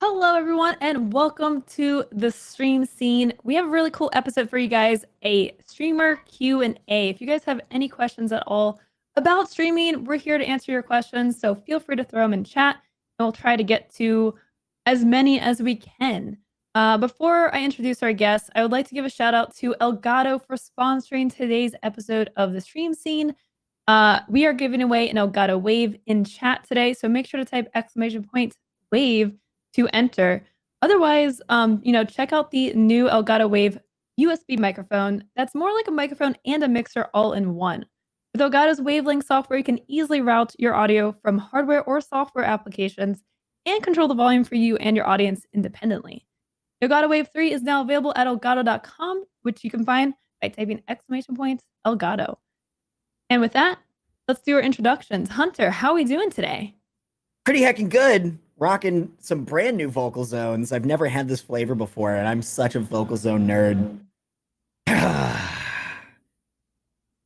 Hello, everyone, and welcome to the stream scene. We have a really cool episode for you guys, a streamer Q&A. If you guys have any questions at all about streaming, we're here to answer your questions, so feel free to throw them in chat, and we'll try to get to as many as we can. Before I introduce our guests, I would like to give a shout out to Elgato for sponsoring today's episode of the stream scene. We are giving away an Elgato Wave in chat today, so make sure to type !wave to enter. Otherwise, check out the new Elgato Wave USB microphone. That's more like a microphone and a mixer all in one. With Elgato's Wavelink software, you can easily route your audio from hardware or software applications and control the volume for you and your audience independently. Elgato Wave 3 is now available at elgato.com, which you can find by typing Elgato. And with that, let's do our introductions. Hunter, how are we doing today? Pretty heckin' good. Rocking some brand new vocal zones. I've never had this flavor before, and I'm such a vocal zone nerd.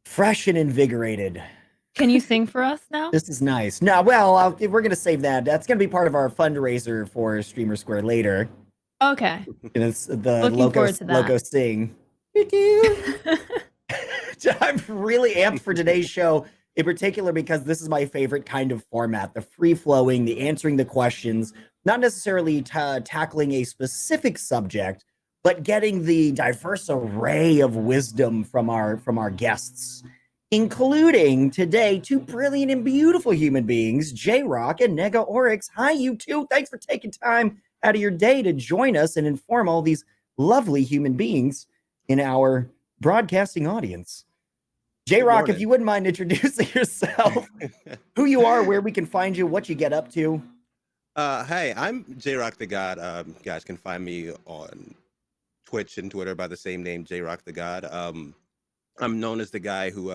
Fresh and invigorated. Can you sing for us now? This is nice. No, well, we're going to save that. That's going to be part of our fundraiser for Streamer Square later. Okay. And it's the Loco sing. I'm really amped for today's show, in particular because this is my favorite kind of format, the free-flowing, the answering the questions, not necessarily tackling a specific subject, but getting the diverse array of wisdom from our guests, including today two brilliant and beautiful human beings, JRoc and Negaoryx. Hi, you two. Thanks for taking time out of your day to join us and inform all these lovely human beings in our broadcasting audience. JRoc, if you wouldn't mind introducing yourself, who you are, where we can find you, what you get up to. Hey, I'm JrocTheGod. You guys can find me on Twitch and Twitter by the same name, JrocTheGod. I'm known as the guy who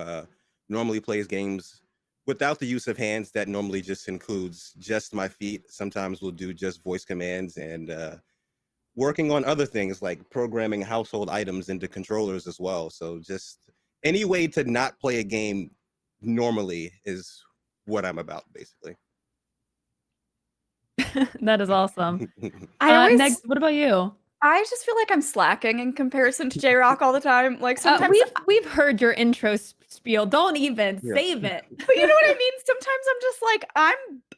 normally plays games without the use of hands. That normally just includes just my feet. Sometimes we'll do just voice commands and working on other things like programming household items into controllers as well. So just any way to not play a game normally is what I'm about, basically. That is awesome. What about you? I just feel like I'm slacking in comparison to JRoc all the time. Like sometimes we've heard your intro spiel. Don't even save it. But you know what I mean? Sometimes I'm just like,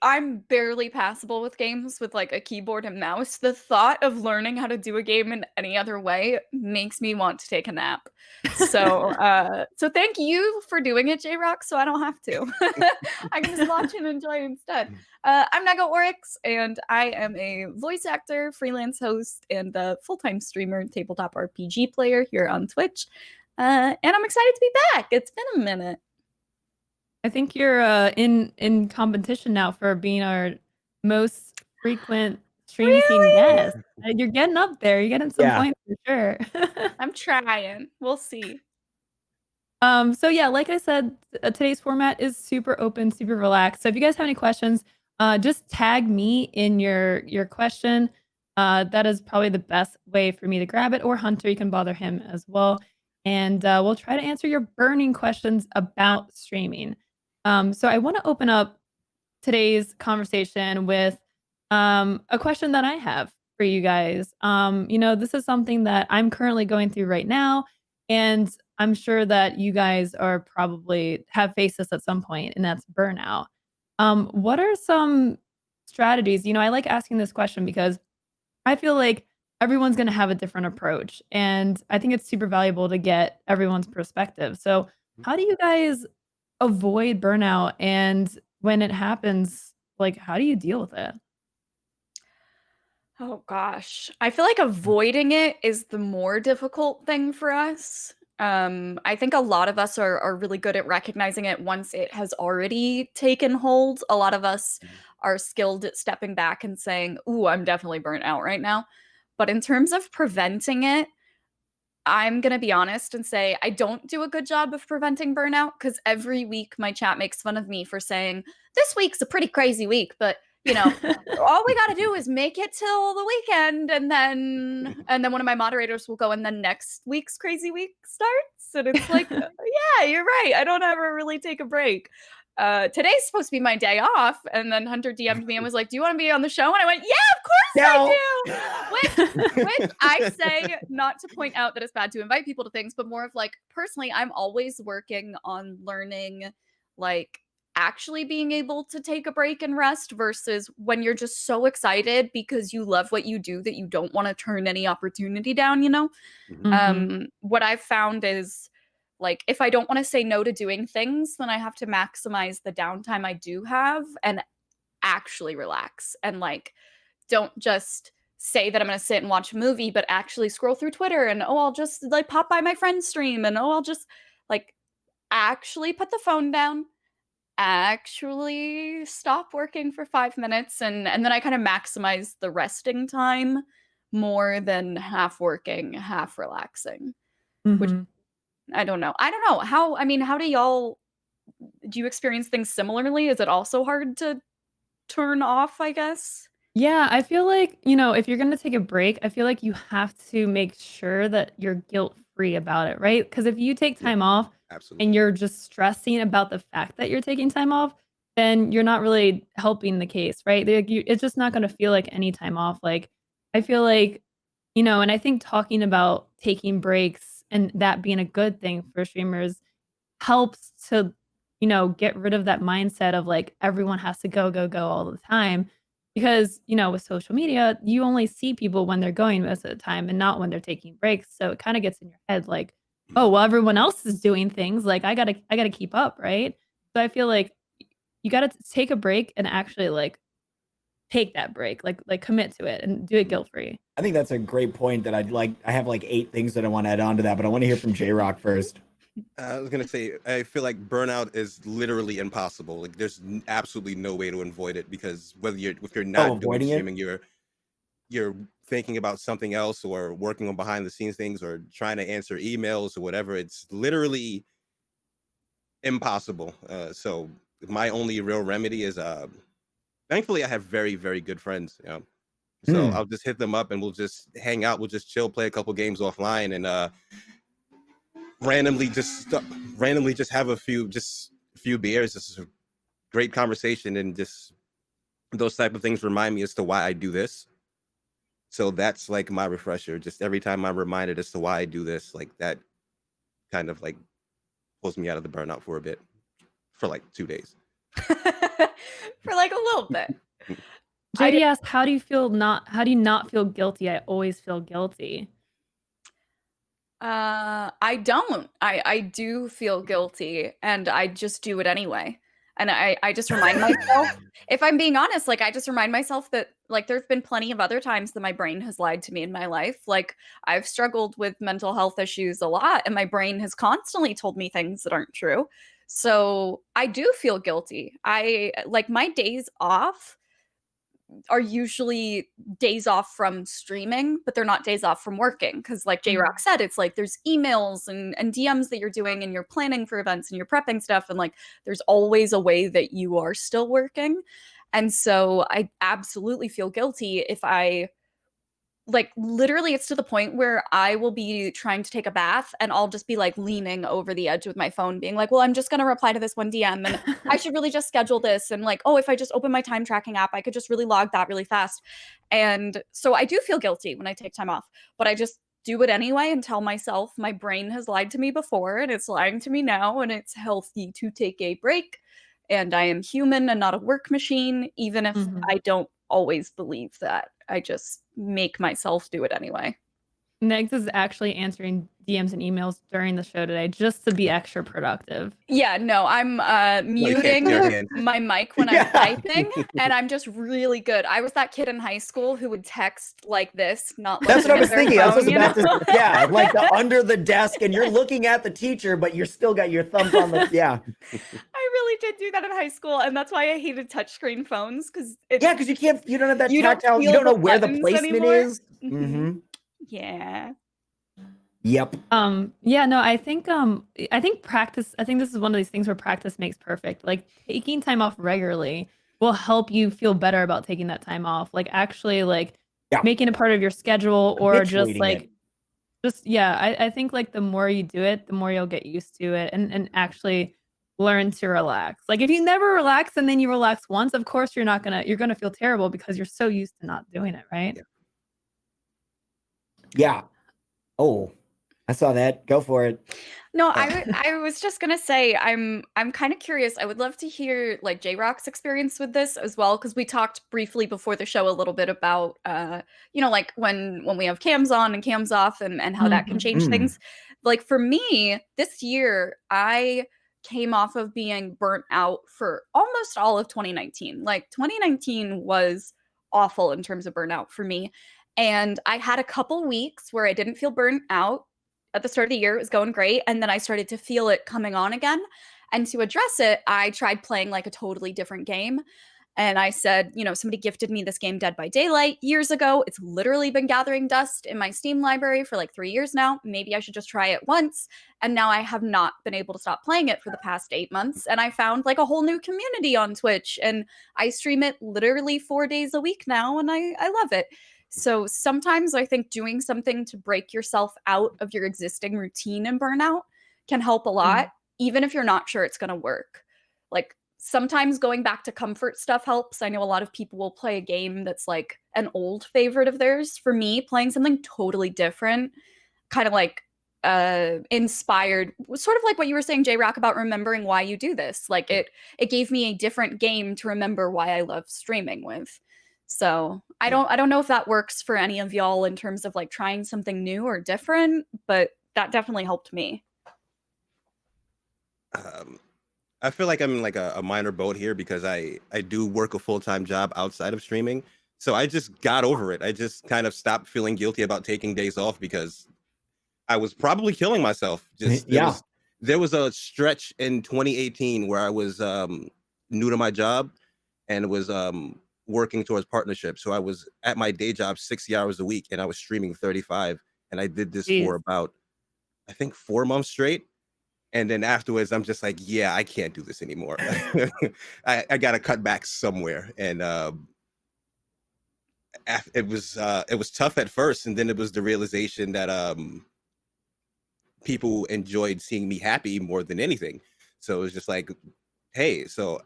I'm barely passable with games with like a keyboard and mouse. The thought of learning how to do a game in any other way makes me want to take a nap. So so thank you for doing it, JRoc, so I don't have to. I can just watch and enjoy instead. I'm Negaoryx, and I am a voice actor, freelance host, and a full-time streamer, tabletop RPG player here on Twitch. And I'm excited to be back. It's been a minute. I think you're in competition now for being our most frequent stream scene guest. You're getting up there. You're getting some points for sure. I'm trying. We'll see. So yeah, like I said, today's format is super open, super relaxed. So if you guys have any questions, just tag me in your question. That is probably the best way for me to grab it, or Hunter, you can bother him as well. And we'll try to answer your burning questions about streaming. So I want to open up today's conversation with a question that I have for you guys. This is something that I'm currently going through right now, and I'm sure that you guys are probably have faced this at some point, and that's burnout. What are some strategies? I like asking this question because I feel like everyone's going to have a different approach, and I think it's super valuable to get everyone's perspective. So how do you guys avoid burnout, and when it happens, like, how do you deal with it? Oh gosh, I feel like avoiding it is the more difficult thing for us. I think a lot of us are really good at recognizing it once it has already taken hold. A lot of us are skilled at stepping back and saying, "Ooh, I'm definitely burnt out right now." But in terms of preventing it, I'm going to be honest and say I don't do a good job of preventing burnout, because every week my chat makes fun of me for saying, this week's a pretty crazy week, but all we got to do is make it till the weekend, and then one of my moderators will go, and then next week's crazy week starts, and it's like, yeah, you're right. I don't ever really take a break. today's supposed to be my day off. And then Hunter DM'd me and was like, do you want to be on the show? And I went, yeah, of course I do. Which I say not to point out that it's bad to invite people to things, but more of like, personally, I'm always working on learning, like, actually being able to take a break and rest versus when you're just so excited because you love what you do that you don't want to turn any opportunity down, you know? What I've found is, like, if I don't want to say no to doing things, then I have to maximize the downtime I do have and actually relax and, like, don't just say that I'm going to sit and watch a movie, but actually scroll through Twitter and, oh, I'll just like pop by my friend's stream and, oh, I'll just like actually put the phone down, actually stop working for 5 minutes, and then I kind of maximize the resting time more than half working, half relaxing, which I don't know. How do y'all, do you experience things similarly? Is it also hard to turn off, I guess? Yeah, I feel like, if you're gonna take a break, I feel like you have to make sure that you're guilt-free about it, right? Because if you take time off and Absolutely. you're just stressing about the fact that you're taking time off, then you're not really helping the case, right? It's just not gonna feel like any time off. Like, I feel like, and I think talking about taking breaks and that being a good thing for streamers helps to, get rid of that mindset of like everyone has to go, go, go all the time. Because, with social media, you only see people when they're going most of the time and not when they're taking breaks. So it kind of gets in your head like, oh, well, everyone else is doing things. Like I gotta keep up, right? So I feel like you gotta take a break and actually like take that break, like commit to it and do it guilt free. I think that's a great point that I have like 8 things that I want to add on to that, but I want to hear from J-Rock first. I was gonna say, I feel like burnout is literally impossible. Like, there's absolutely no way to avoid it, because if you're not doing avoiding it? streaming, you're thinking about something else or working on behind the scenes things or trying to answer emails or whatever. It's literally impossible. So my only real remedy is, thankfully I have very, very good friends. So I'll just hit them up and we'll just hang out. We'll just chill, play a couple games offline, and randomly just have a few beers. This is a great conversation, and just those type of things remind me as to why I do this. So that's like my refresher. Just every time I'm reminded as to why I do this, like that kind of like pulls me out of the burnout for a bit, for like 2 days. For like a little bit. JD asked, how do you not feel guilty? I always feel guilty. I don't. I do feel guilty, and I just do it anyway. And I just remind myself, if I'm being honest, like I just remind myself that like there's been plenty of other times that my brain has lied to me in my life. Like I've struggled with mental health issues a lot, and my brain has constantly told me things that aren't true. So I do feel guilty. I like my days off are usually days off from streaming, but they're not days off from working. Cause like JRock said, it's like there's emails and DMs that you're doing and you're planning for events and you're prepping stuff. And like there's always a way that you are still working. And so I absolutely feel guilty if I like literally it's to the point where I will be trying to take a bath and I'll just be like leaning over the edge with my phone being like, well, I'm just going to reply to this one DM and I should really just schedule this. And like, oh, if I just open my time tracking app, I could just really log that really fast. And so I do feel guilty when I take time off, but I just do it anyway and tell myself my brain has lied to me before and it's lying to me now, and it's healthy to take a break. And I am human and not a work machine, even if I don't always believe that. I just make myself do it anyway. Negs is actually answering DMs and emails during the show today just to be extra productive. Yeah, no, I'm muting my mic when I'm typing, and I'm just really good. I was that kid in high school who would text like this, not like That's what I was thinking. Phone, I was about to, yeah, like the under the desk, and you're looking at the teacher, but you're still got your thumbs on the, yeah. I really did do that in high school, and that's why I hated touchsry phone phones, because you don't have that tactile, you don't know where the placement anymore. is. Yeah. Yep. Yeah, no, I think practice, I think this is one of these things where practice makes perfect. Like taking time off regularly will help you feel better about taking that time off. Like actually like making it part of your schedule, or just like I think like the more you do it, the more you'll get used to it and actually learn to relax. Like if you never relax and then you relax once, of course you're gonna feel terrible because you're so used to not doing it, right? Yeah. Oh, I saw that. Go for it. No, I was just gonna say I'm kind of curious. I would love to hear like J-Rock's experience with this as well, because we talked briefly before the show a little bit about like when we have cams on and cams off and how that can change things. Like for me, this year I came off of being burnt out for almost all of 2019. Like 2019 was awful in terms of burnout for me. And I had a couple weeks where I didn't feel burnt out at the start of the year. It was going great. And then I started to feel it coming on again. And to address it, I tried playing like a totally different game. And I said, somebody gifted me this game, Dead by Daylight, years ago. It's literally been gathering dust in my Steam library for like 3 years now. Maybe I should just try it once. And now I have not been able to stop playing it for the past 8 months. And I found like a whole new community on Twitch. And I stream it literally 4 days a week now. And I love it. So sometimes I think doing something to break yourself out of your existing routine and burnout can help a lot, even if you're not sure it's going to work. Like sometimes going back to comfort stuff helps. I know a lot of people will play a game that's like an old favorite of theirs. For me, playing something totally different, kind of like inspired, sort of like what you were saying, J-Rock, about remembering why you do this. Like it gave me a different game to remember why I love streaming with. So I don't know if that works for any of y'all in terms of like trying something new or different, but that definitely helped me. I feel like I'm in like a minor boat here because I do work a full-time job outside of streaming. So I just got over it. I just kind of stopped feeling guilty about taking days off because I was probably killing myself. Just there was a stretch in 2018 where I was new to my job and was working towards partnership. So I was at my day job 60 hours a week and I was streaming 35. And I did this for about, I think, 4 months straight. And then afterwards, I'm just like, yeah, I can't do this anymore. I got to cut back somewhere. And it was tough at first. And then it was the realization that people enjoyed seeing me happy more than anything. So it was just like, hey, so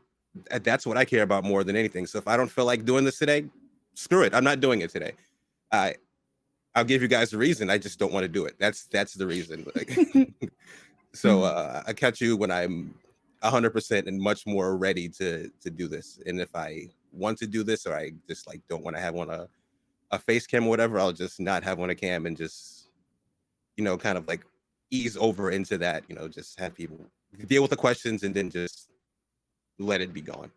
that's what I care about more than anything. So if I don't feel like doing this today, screw it. I'm not doing it today. I'll give you guys the reason. I just don't want to do it. That's the reason. Like, so I catch you when I'm 100% and much more ready to do this. And if I want to do this, or I just like don't want to have on a face cam or whatever, I'll just not have on a cam and just, kind of like ease over into that, just have people deal with the questions and then just let it be gone.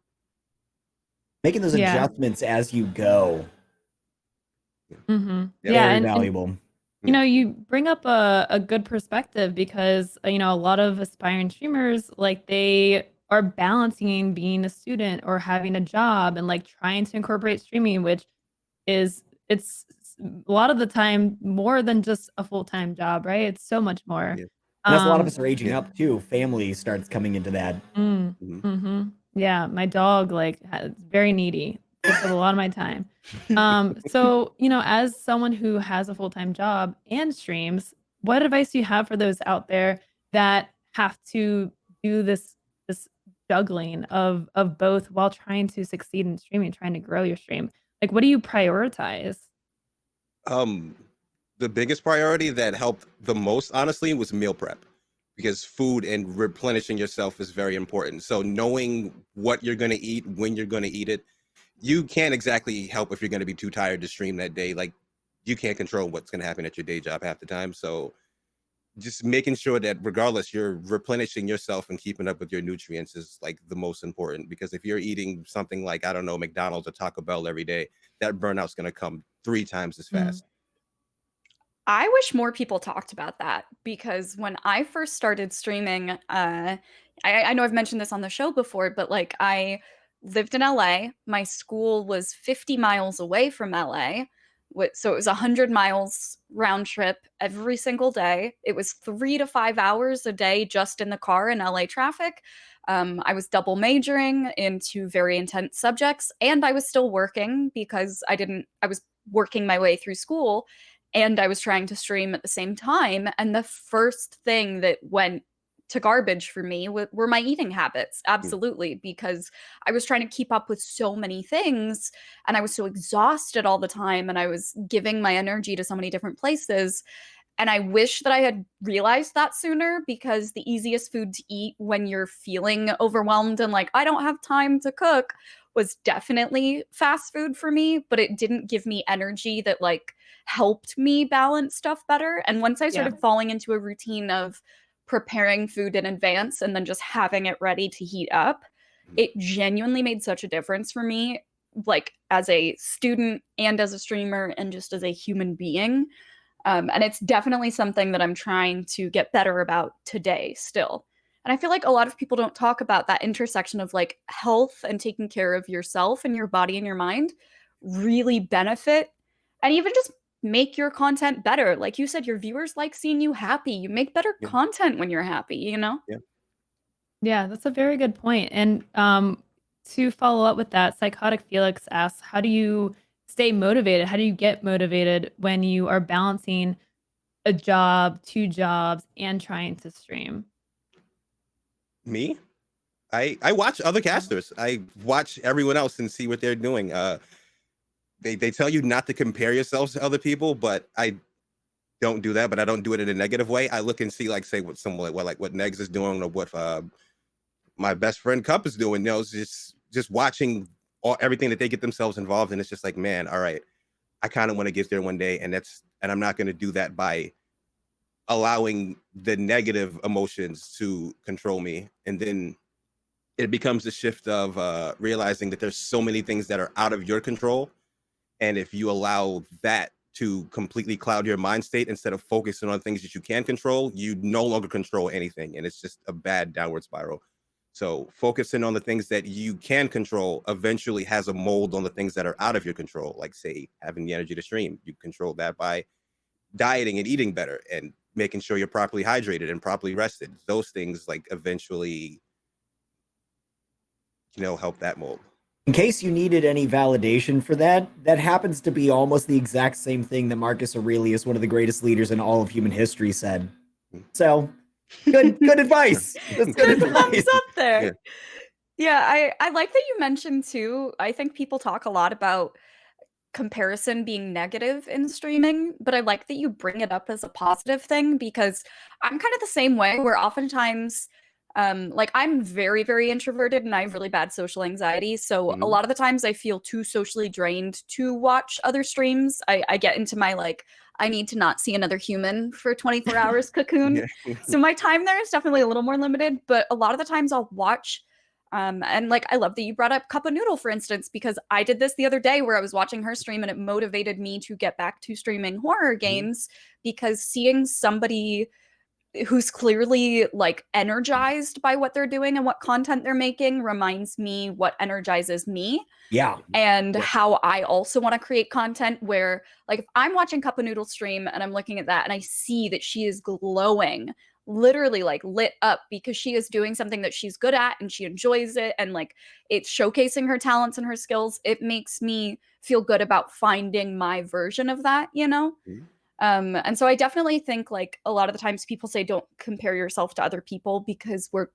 Making those adjustments as you go. Very valuable. You bring up a good perspective because, a lot of aspiring streamers, like they are balancing being a student or having a job and like trying to incorporate streaming, which it's a lot of the time more than just a full-time job, right? It's so much more. And that's a lot of us are aging up too. Family starts coming into that. Yeah, my dog is very needy. Takes up a lot of my time. So, as someone who has a full-time job and streams, what advice do you have for those out there that have to do this juggling of both while trying to succeed in streaming, trying to grow your stream? Like, what do you prioritize? The biggest priority that helped the most, honestly, was meal prep, because food and replenishing yourself is very important. So knowing what you're going to eat, when you're going to eat it, you can't exactly help if you're going to be too tired to stream that day. Like, you can't control what's going to happen at your day job half the time. So just making sure that regardless, you're replenishing yourself and keeping up with your nutrients is like the most important, because if you're eating something like, I don't know, McDonald's or Taco Bell every day, that burnout's going to come 3 times as fast. I wish more people talked about that, because when I first started streaming, I know I've mentioned this on the show before, but like I lived in LA. My school was 50 miles away from LA. So it was 100 miles round trip every single day. It was 3 to 5 hours a day just in the car in LA traffic. I was double majoring into very intense subjects, and I was still working because I was working my way through school, and I was trying to stream at the same time. And the first thing that went to garbage for me were my eating habits. Absolutely. Because I was trying to keep up with so many things and I was so exhausted all the time and I was giving my energy to so many different places. And I wish that I had realized that sooner, because the easiest food to eat when you're feeling overwhelmed and like, I don't have time to cook, was definitely fast food for me, but it didn't give me energy that like helped me balance stuff better. And once I started falling into a routine of preparing food in advance and then just having it ready to heat up, it genuinely made such a difference for me, like as a student and as a streamer and just as a human being. And it's definitely something that I'm trying to get better about today still. And I feel like a lot of people don't talk about that intersection of like health and taking care of yourself and your body and your mind really benefit and even just make your content better. Like you said, your viewers like seeing you happy. You make better content when you're happy, you know? Yeah, that's a very good point. And to follow up with that, Psychotic Felix asks, how do you stay motivated? How do you get motivated when you are balancing a job, 2 jobs, and trying to stream? Me? I watch other casters. I watch everyone else and see what they're doing. They tell you not to compare yourselves to other people, but I don't do that. But I don't do it in a negative way. I look and see, like, say what someone like what Negs is doing or what my best friend Cup is doing. You know, it's just watching everything that they get themselves involved in. It's just like, man, all right, I kind of want to get there one day, and I'm not going to do that by allowing the negative emotions to control me. And then it becomes a shift of realizing that there's so many things that are out of your control. And if you allow that to completely cloud your mind state instead of focusing on things that you can control, you no longer control anything. And it's just a bad downward spiral. So focusing on the things that you can control eventually has a mold on the things that are out of your control. Like, say, having the energy to stream, you control that by dieting and eating better and making sure you're properly hydrated and properly rested. Those things like eventually, help that mold. In case you needed any validation for that, that happens to be almost the exact same thing that Marcus Aurelius, one of the greatest leaders in all of human history, said. So, good advice. That's good advice. Thumbs up there. Yeah, I like that you mentioned too. I think people talk a lot about comparison being negative in streaming, but I like that you bring it up as a positive thing, because I'm kind of the same way, where oftentimes like I'm very, very introverted and I have really bad social anxiety. So a lot of the times I feel too socially drained to watch other streams. I get into my like, I need to not see another human for 24 hours cocoon. So my time there is definitely a little more limited, but a lot of the times I'll watch and like, I love that you brought up Cup of Noodle, for instance, because I did this the other day where I was watching her stream and it motivated me to get back to streaming horror games, because seeing somebody who's clearly like energized by what they're doing and what content they're making reminds me what energizes me. And how I also want to create content where, like, if I'm watching Cup of Noodle stream and I'm looking at that and I see that she is glowing, literally like lit up because she is doing something that she's good at and she enjoys it, and like it's showcasing her talents and her skills, it makes me feel good about finding my version of that, you know? And so I definitely think like a lot of the times people say don't compare yourself to other people because we're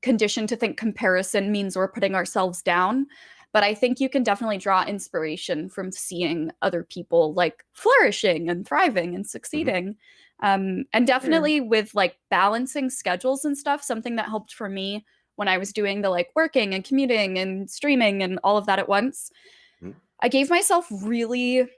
conditioned to think comparison means we're putting ourselves down. But I think you can definitely draw inspiration from seeing other people like flourishing and thriving and succeeding. And definitely with like balancing schedules and stuff, something that helped for me when I was doing the like working and commuting and streaming and all of that at once, I gave myself really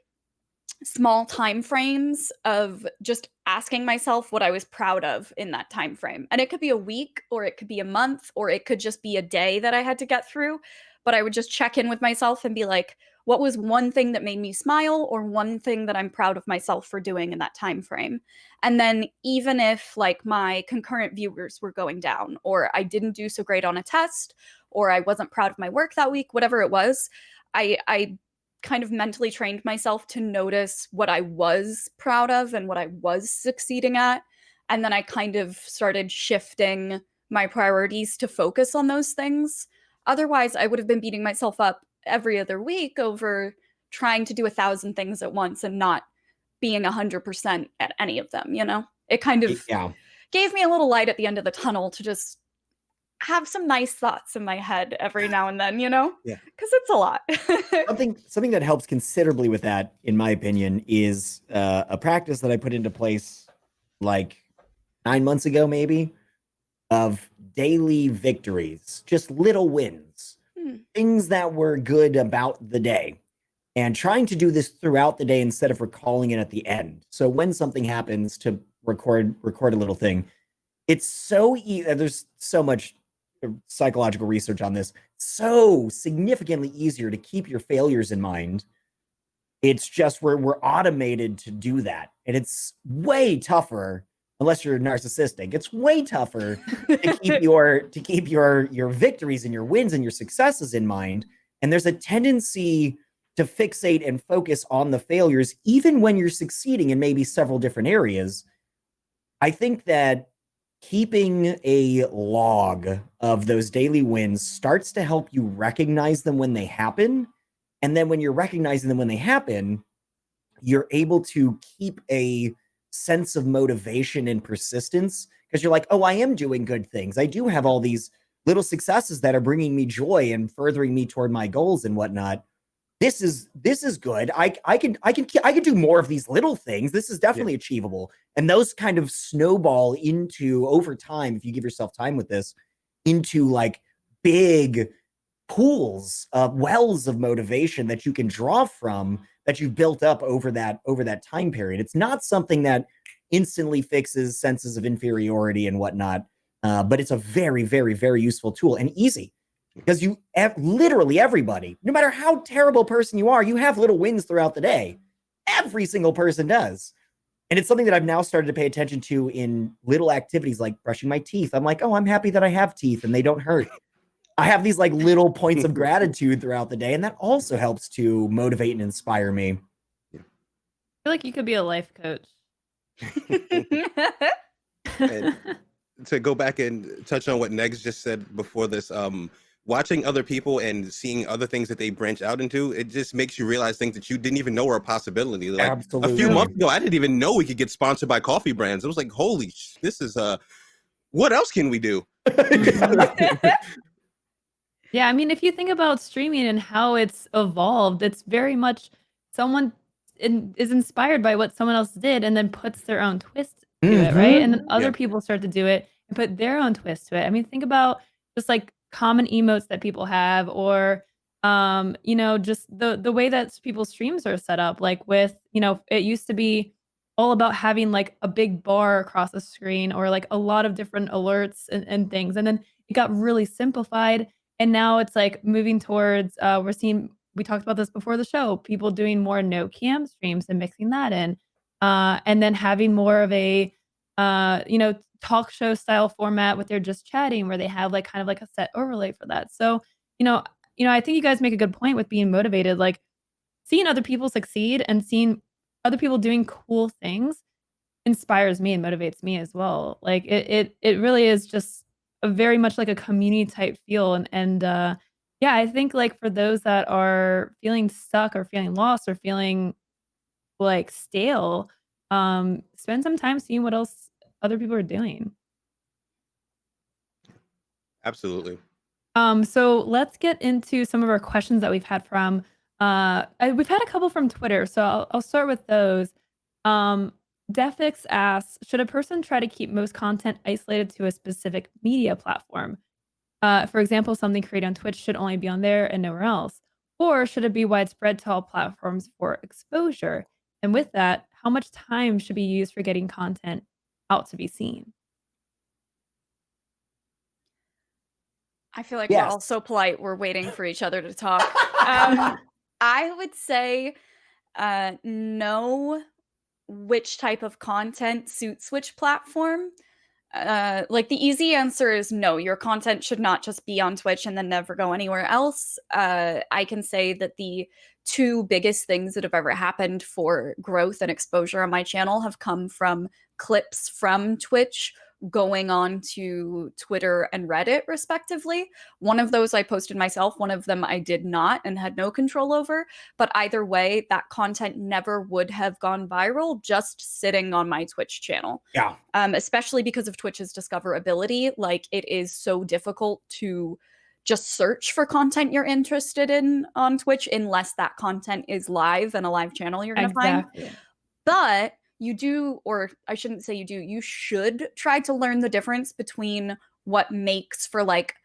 small time frames of just asking myself what I was proud of in that time frame. And it could be a week, or it could be a month, or it could just be a day that I had to get through. But I would just check in with myself and be like, what was one thing that made me smile, or one thing that I'm proud of myself for doing in that time frame? And then even if like my concurrent viewers were going down, or I didn't do so great on a test, or I wasn't proud of my work that week, whatever it was, I kind of mentally trained myself to notice what I was proud of and what I was succeeding at. And then I kind of started shifting my priorities to focus on those things. Otherwise, I would have been beating myself up every other week over trying to do 1,000 things at once and not being 100% at any of them, you know? It kind of gave me a little light at the end of the tunnel to just have some nice thoughts in my head every now and then, Yeah. because it's a lot. Something that helps considerably with that, in my opinion, is a practice that I put into place like 9 months ago, maybe, of daily victories, just little wins, things that were good about the day, and trying to do this throughout the day instead of recalling it at the end. So when something happens, to record a little thing. It's so easy. There's so much psychological research on this. So significantly easier to keep your failures in mind. It's just we're automated to do that, and it's way tougher unless you're narcissistic. It's way tougher to keep your victories and your wins and your successes in mind. And there's a tendency to fixate and focus on the failures, even when you're succeeding in maybe several different areas. I think that keeping a log of those daily wins starts to help you recognize them when they happen. And then when you're recognizing them when they happen, you're able to keep a sense of motivation and persistence, because you're like, oh, I am doing good things. I do have all these little successes that are bringing me joy and furthering me toward my goals and whatnot. This is good. I can do more of these little things. This is definitely achievable. And those kind of snowball into, over time, if you give yourself time with this, into like big pools of wells of motivation that you can draw from, that you've built up over that time period. It's not something that instantly fixes senses of inferiority and whatnot, but it's a very, very, very useful tool and easy. Because literally everybody, no matter how terrible a person you are, you have little wins throughout the day. Every single person does. And it's something that I've now started to pay attention to in little activities like brushing my teeth. I'm like, oh, I'm happy that I have teeth and they don't hurt. I have these like little points of gratitude throughout the day, and that also helps to motivate and inspire me. I feel like you could be a life coach. And to go back and touch on what Negs just said before this, watching other people and seeing other things that they branch out into, it just makes you realize things that you didn't even know were a possibility. Like Absolutely. a few months ago, I didn't even know we could get sponsored by coffee brands. It was like, holy, this is what else can we do? Yeah, I mean, if you think about streaming and how it's evolved, it's very much someone is inspired by what someone else did and then puts their own twist to it, right? And then other people start to do it and put their own twist to it. I mean, think about just like common emotes that people have, or just the way that people's streams are set up. Like with, it used to be all about having like a big bar across the screen, or like a lot of different alerts and things. And then it got really simplified. And now it's like moving towards, we talked about this before the show, people doing more no cam streams and mixing that in. And then having more of a, talk show style format with their just chatting, where they have like kind of like a set overlay for that. So, I think you guys make a good point with being motivated, like seeing other people succeed and seeing other people doing cool things inspires me and motivates me as well. Like it really is just a very much like a community type feel. And yeah, I think like for those that are feeling stuck or feeling lost or feeling like stale, spend some time seeing what else other people are doing. Absolutely. So let's get into some of our questions that we've had from we've had a couple from Twitter, so I'll start with those. Defix asks, should a person try to keep most content isolated to a specific media platform? For example, something created on Twitch should only be on there and nowhere else. Or should it be widespread to all platforms for exposure? And with that, how much time should be used for getting content out to be seen? I feel like we're all so polite. We're waiting for each other to talk. I would say know which type of content suits which platform. Like the easy answer is no, your content should not just be on Twitch and then never go anywhere else. I can say that the two biggest things that have ever happened for growth and exposure on my channel have come from clips from Twitch going on to Twitter and Reddit, respectively. One of those I posted myself, one of them I did not and had no control over. But either way, that content never would have gone viral just sitting on my Twitch channel. Yeah. Especially because of Twitch's discoverability. Like, it is so difficult to just search for content you're interested in on Twitch unless that content is live and a live channel you're going to find. Exactly. But you do, or I shouldn't say you do, you should try to learn the difference between what makes for like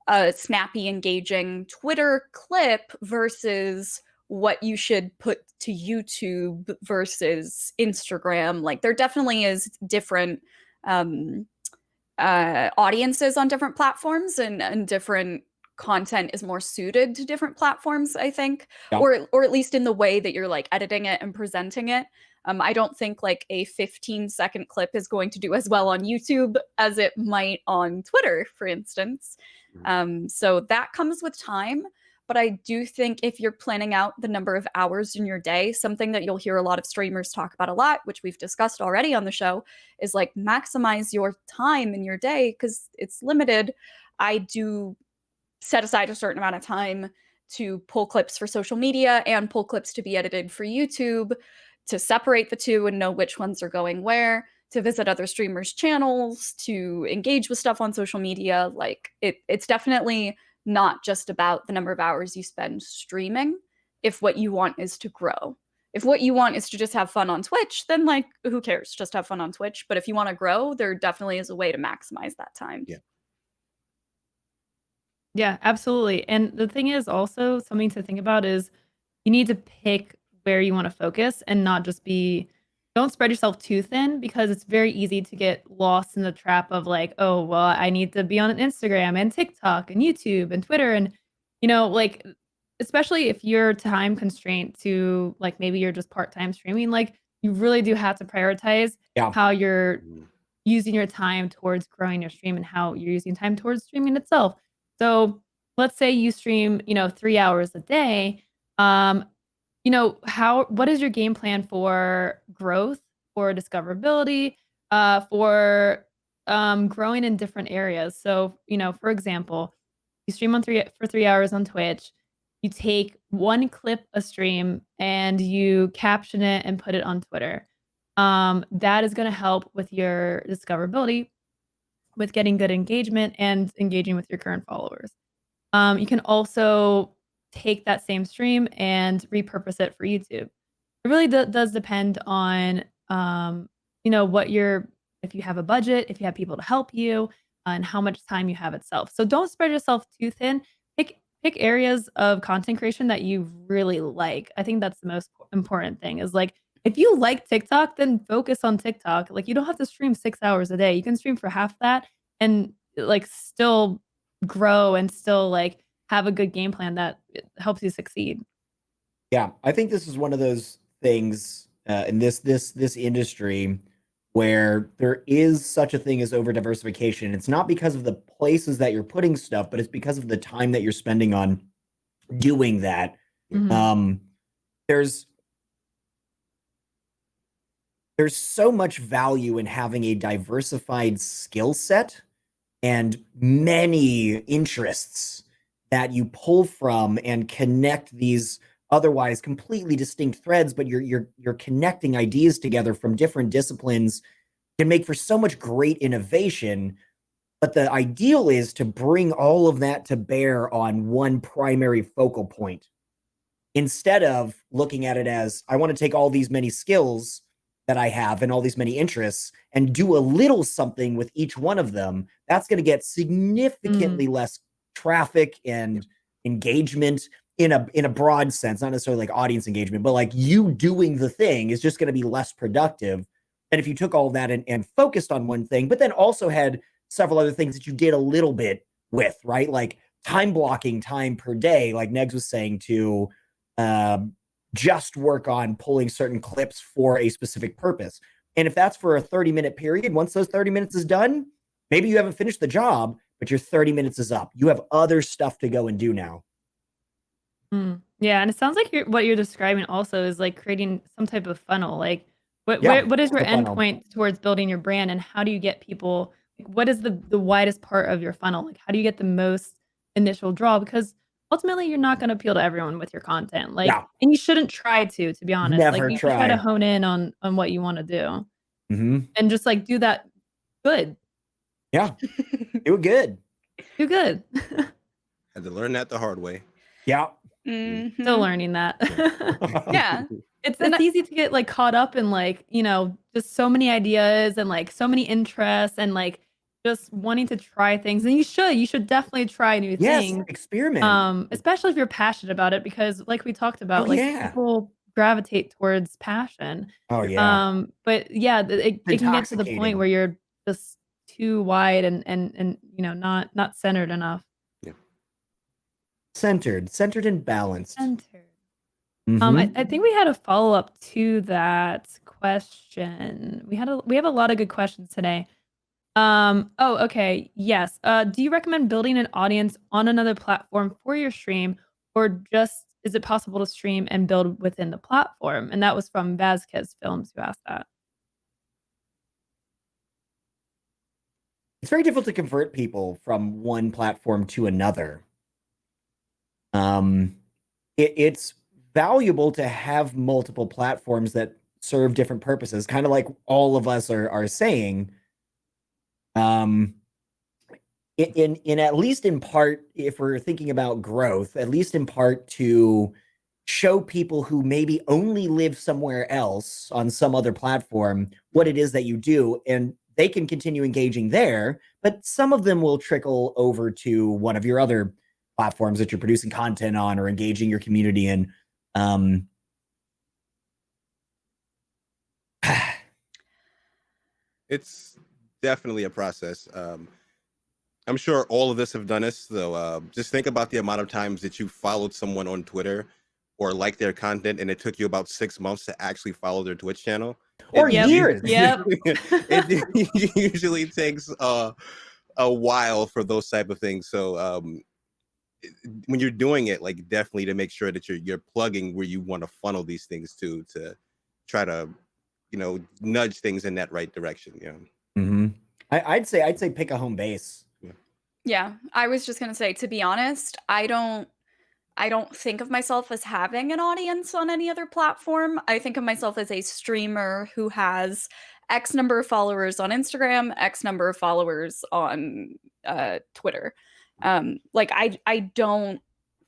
a snappy, engaging Twitter clip versus what you should put to YouTube versus Instagram. Like, there definitely is different audiences on different platforms, and different content is more suited to different platforms, I think. Yeah. Or at least in the way that you're like editing it and presenting it. I don't think like a 15-second clip is going to do as well on YouTube as it might on Twitter, for instance. So that comes with time. But I do think if you're planning out the number of hours in your day, something that you'll hear a lot of streamers talk about a lot, which we've discussed already on the show, is like maximize your time in your day because it's limited. I do set aside a certain amount of time to pull clips for social media and pull clips to be edited for YouTube, to separate the two and know which ones are going where, to visit other streamers' channels, to engage with stuff on social media. Like, it's definitely not just about the number of hours you spend streaming if what you want is to grow. If what you want is to just have fun on Twitch, then like, who cares? Just have fun on Twitch. But if you want to grow, there definitely is a way to maximize that time. Yeah. Yeah, absolutely. And the thing is also something to think about is you need to pick where you want to focus and not just don't spread yourself too thin, because it's very easy to get lost in the trap of like, oh, well, I need to be on Instagram and TikTok and YouTube and Twitter. And, like, especially if you're time constrained to like, maybe you're just part-time streaming, like you really do have to prioritize how you're using your time towards growing your stream and how you're using time towards streaming itself. So let's say you stream, 3 hours a day. What is your game plan for growth, for discoverability, for growing in different areas? So, for example, you stream for 3 hours on Twitch, you take one clip a stream and you caption it and put it on Twitter. That is going to help with your discoverability, with getting good engagement and engaging with your current followers. You can also take that same stream and repurpose it for YouTube. It really does depend on, if you have a budget, if you have people to help you, and how much time you have itself. So don't spread yourself too thin. Pick areas of content creation that you really like. I think that's the most important thing, is like, if you like TikTok, then focus on TikTok. Like, you don't have to stream 6 hours a day. You can stream for half that and like still grow and still like have a good game plan that helps you succeed. Yeah, I think this is one of those things in this industry where there is such a thing as over diversification. It's not because of the places that you're putting stuff, but it's because of the time that you're spending on doing that. There's so much value in having a diversified skill set and many interests that you pull from and connect these otherwise completely distinct threads, but you're connecting ideas together from different disciplines, can make for so much great innovation. But the ideal is to bring all of that to bear on one primary focal point, instead of looking at it as, I want to take all these many skills that I have and all these many interests and do a little something with each one of them. That's going to get significantly less traffic and engagement in a broad sense, not necessarily like audience engagement, but like you doing the thing is just going to be less productive. And if you took all that and focused on one thing, but then also had several other things that you did a little bit with, right? Like time blocking time per day, like Negs was saying, to just work on pulling certain clips for a specific purpose. And if that's for a 30-minute period, once those 30 minutes is done, maybe you haven't finished the job, but your 30 minutes is up. You have other stuff to go and do now. Yeah, and it sounds like what you're describing also is like creating some type of funnel. Like, what is your end point towards building your brand, and how do you get people what is the widest part of your funnel? Like, how do you get the most initial draw? Because ultimately, you're not going to appeal to everyone with your content. Like, Yeah. and you shouldn't try to be honest. Like, Never you should try to try. hone in on what you want to do, Mm-hmm. and just like do that good. Yeah, do good. Do good. Had to learn that the hard way. Yeah. Mhm. Still learning that. Yeah. It's And easy to get like caught up in like, just so many ideas and like so many interests and like just wanting to try things. And you should definitely try new Yes, things. experiment. Especially if you're passionate about it, because like we talked about, Oh, like yeah. people gravitate towards passion. Oh, yeah. But yeah, it can get to the point Intoxicating. where you're just too wide and not centered enough. Centered and balanced. Centered. Mhm. I think we had a follow-up to that question. We have a lot of good questions today. Oh, okay. Yes. Do you recommend building an audience on another platform for your stream, or just is it possible to stream and build within the platform? And that was from Vasquez Films who asked that. It's very difficult to convert people from one platform to another. It's valuable to have multiple platforms that serve different purposes, kind of like all of us are saying. In at least in part, if we're thinking about growth, at least in part to show people who maybe only live somewhere else on some other platform what it is that you do, and they can continue engaging there, but some of them will trickle over to one of your other platforms that you're producing content on or engaging your community in. It's definitely a process. I'm sure all of us have done this, though. Just think about the amount of times that you followed someone on Twitter or liked their content, and it took you about 6 months to actually follow their Twitch channel. Or Yep. years. Yep. It usually takes a while for those type of things. So when you're doing it, like definitely to make sure that you're plugging where you want to funnel these things to try to nudge things in that right direction. Mm-hmm. I'd say pick a home base. Yeah, I was just gonna say, to be honest, I don't think of myself as having an audience on any other platform. I think of myself as a streamer who has X number of followers on Instagram, X number of followers on Twitter. Like I don't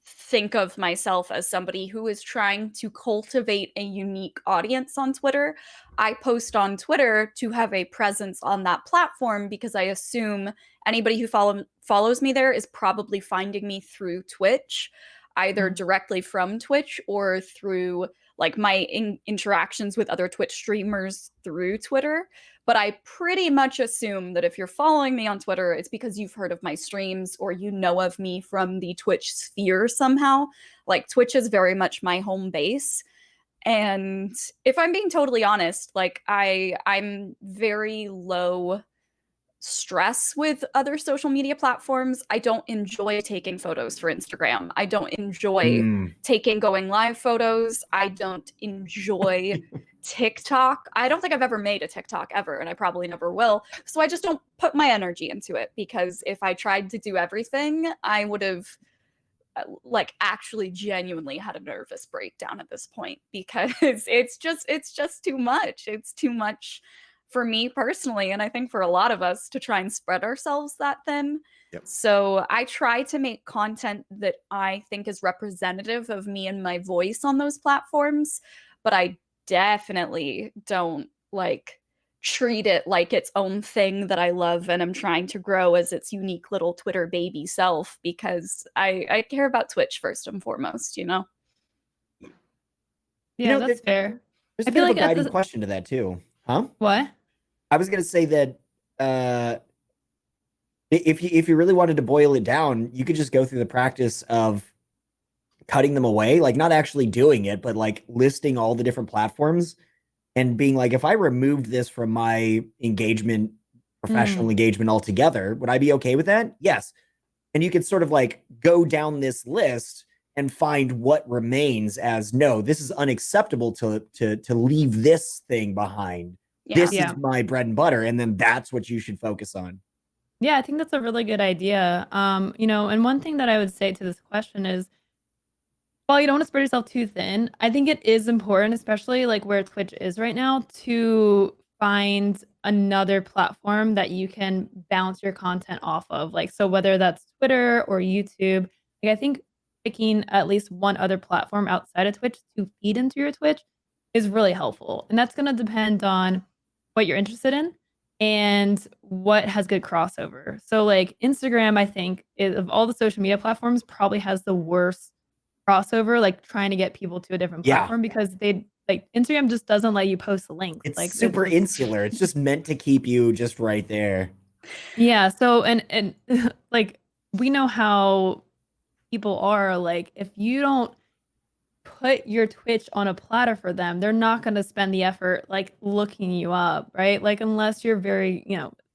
think of myself as somebody who is trying to cultivate a unique audience on Twitter. I post on Twitter to have a presence on that platform because I assume anybody who follows me there is probably finding me through Twitch, either directly from Twitch or through like my interactions with other Twitch streamers through Twitter. But I pretty much assume that if you're following me on Twitter, it's because you've heard of my streams or you know of me from the Twitch sphere somehow. Like Twitch is very much my home base. And if I'm being totally honest, like I'm very low stress with other social media platforms. I don't enjoy taking photos for Instagram. I don't enjoy taking going live photos. I don't enjoy TikTok. I don't think I've ever made a TikTok ever, and I probably never will. So I just don't put my energy into it, because if I tried to do everything, I would have like actually genuinely had a nervous breakdown at this point, because it's just too much. It's too much for me personally, and I think for a lot of us, to try and spread ourselves that thin. Yep. So I try to make content that I think is representative of me and my voice on those platforms, but I definitely don't like treat it like its own thing that I love and I'm trying to grow as its unique little Twitter baby self, because I care about Twitch first and foremost, you know? Yeah, that's fair. There's I a feel bit of like a at guiding the- question to that too. Huh? What? I was gonna say that if you really wanted to boil it down, you could just go through the practice of cutting them away, like not actually doing it, but like listing all the different platforms and being like, if I removed this from my engagement, professional engagement altogether, would I be okay with that? Yes. And you could sort of like go down this list and find what remains as, no, this is unacceptable to leave this thing behind. Yeah. This Yeah. is my bread and butter. And then that's what you should focus on. Yeah, I think that's a really good idea. And one thing that I would say to this question is, while you don't want to spread yourself too thin, I think it is important, especially like where Twitch is right now, to find another platform that you can bounce your content off of. Like, so whether that's Twitter or YouTube, like I think picking at least one other platform outside of Twitch to feed into your Twitch is really helpful. And that's going to depend on what you're interested in and what has good crossover. So, like Instagram, I think, of all the social media platforms, probably has the worst crossover, like trying to get people to a different Yeah. platform because they like Instagram just doesn't let you post the links. It's Like super insular. It's just meant to keep you just right there. yeah. So and like we know how people are. Like if you don't put your Twitch on a platter for them, they're not going to spend the effort like looking you up, right? Like unless you're very,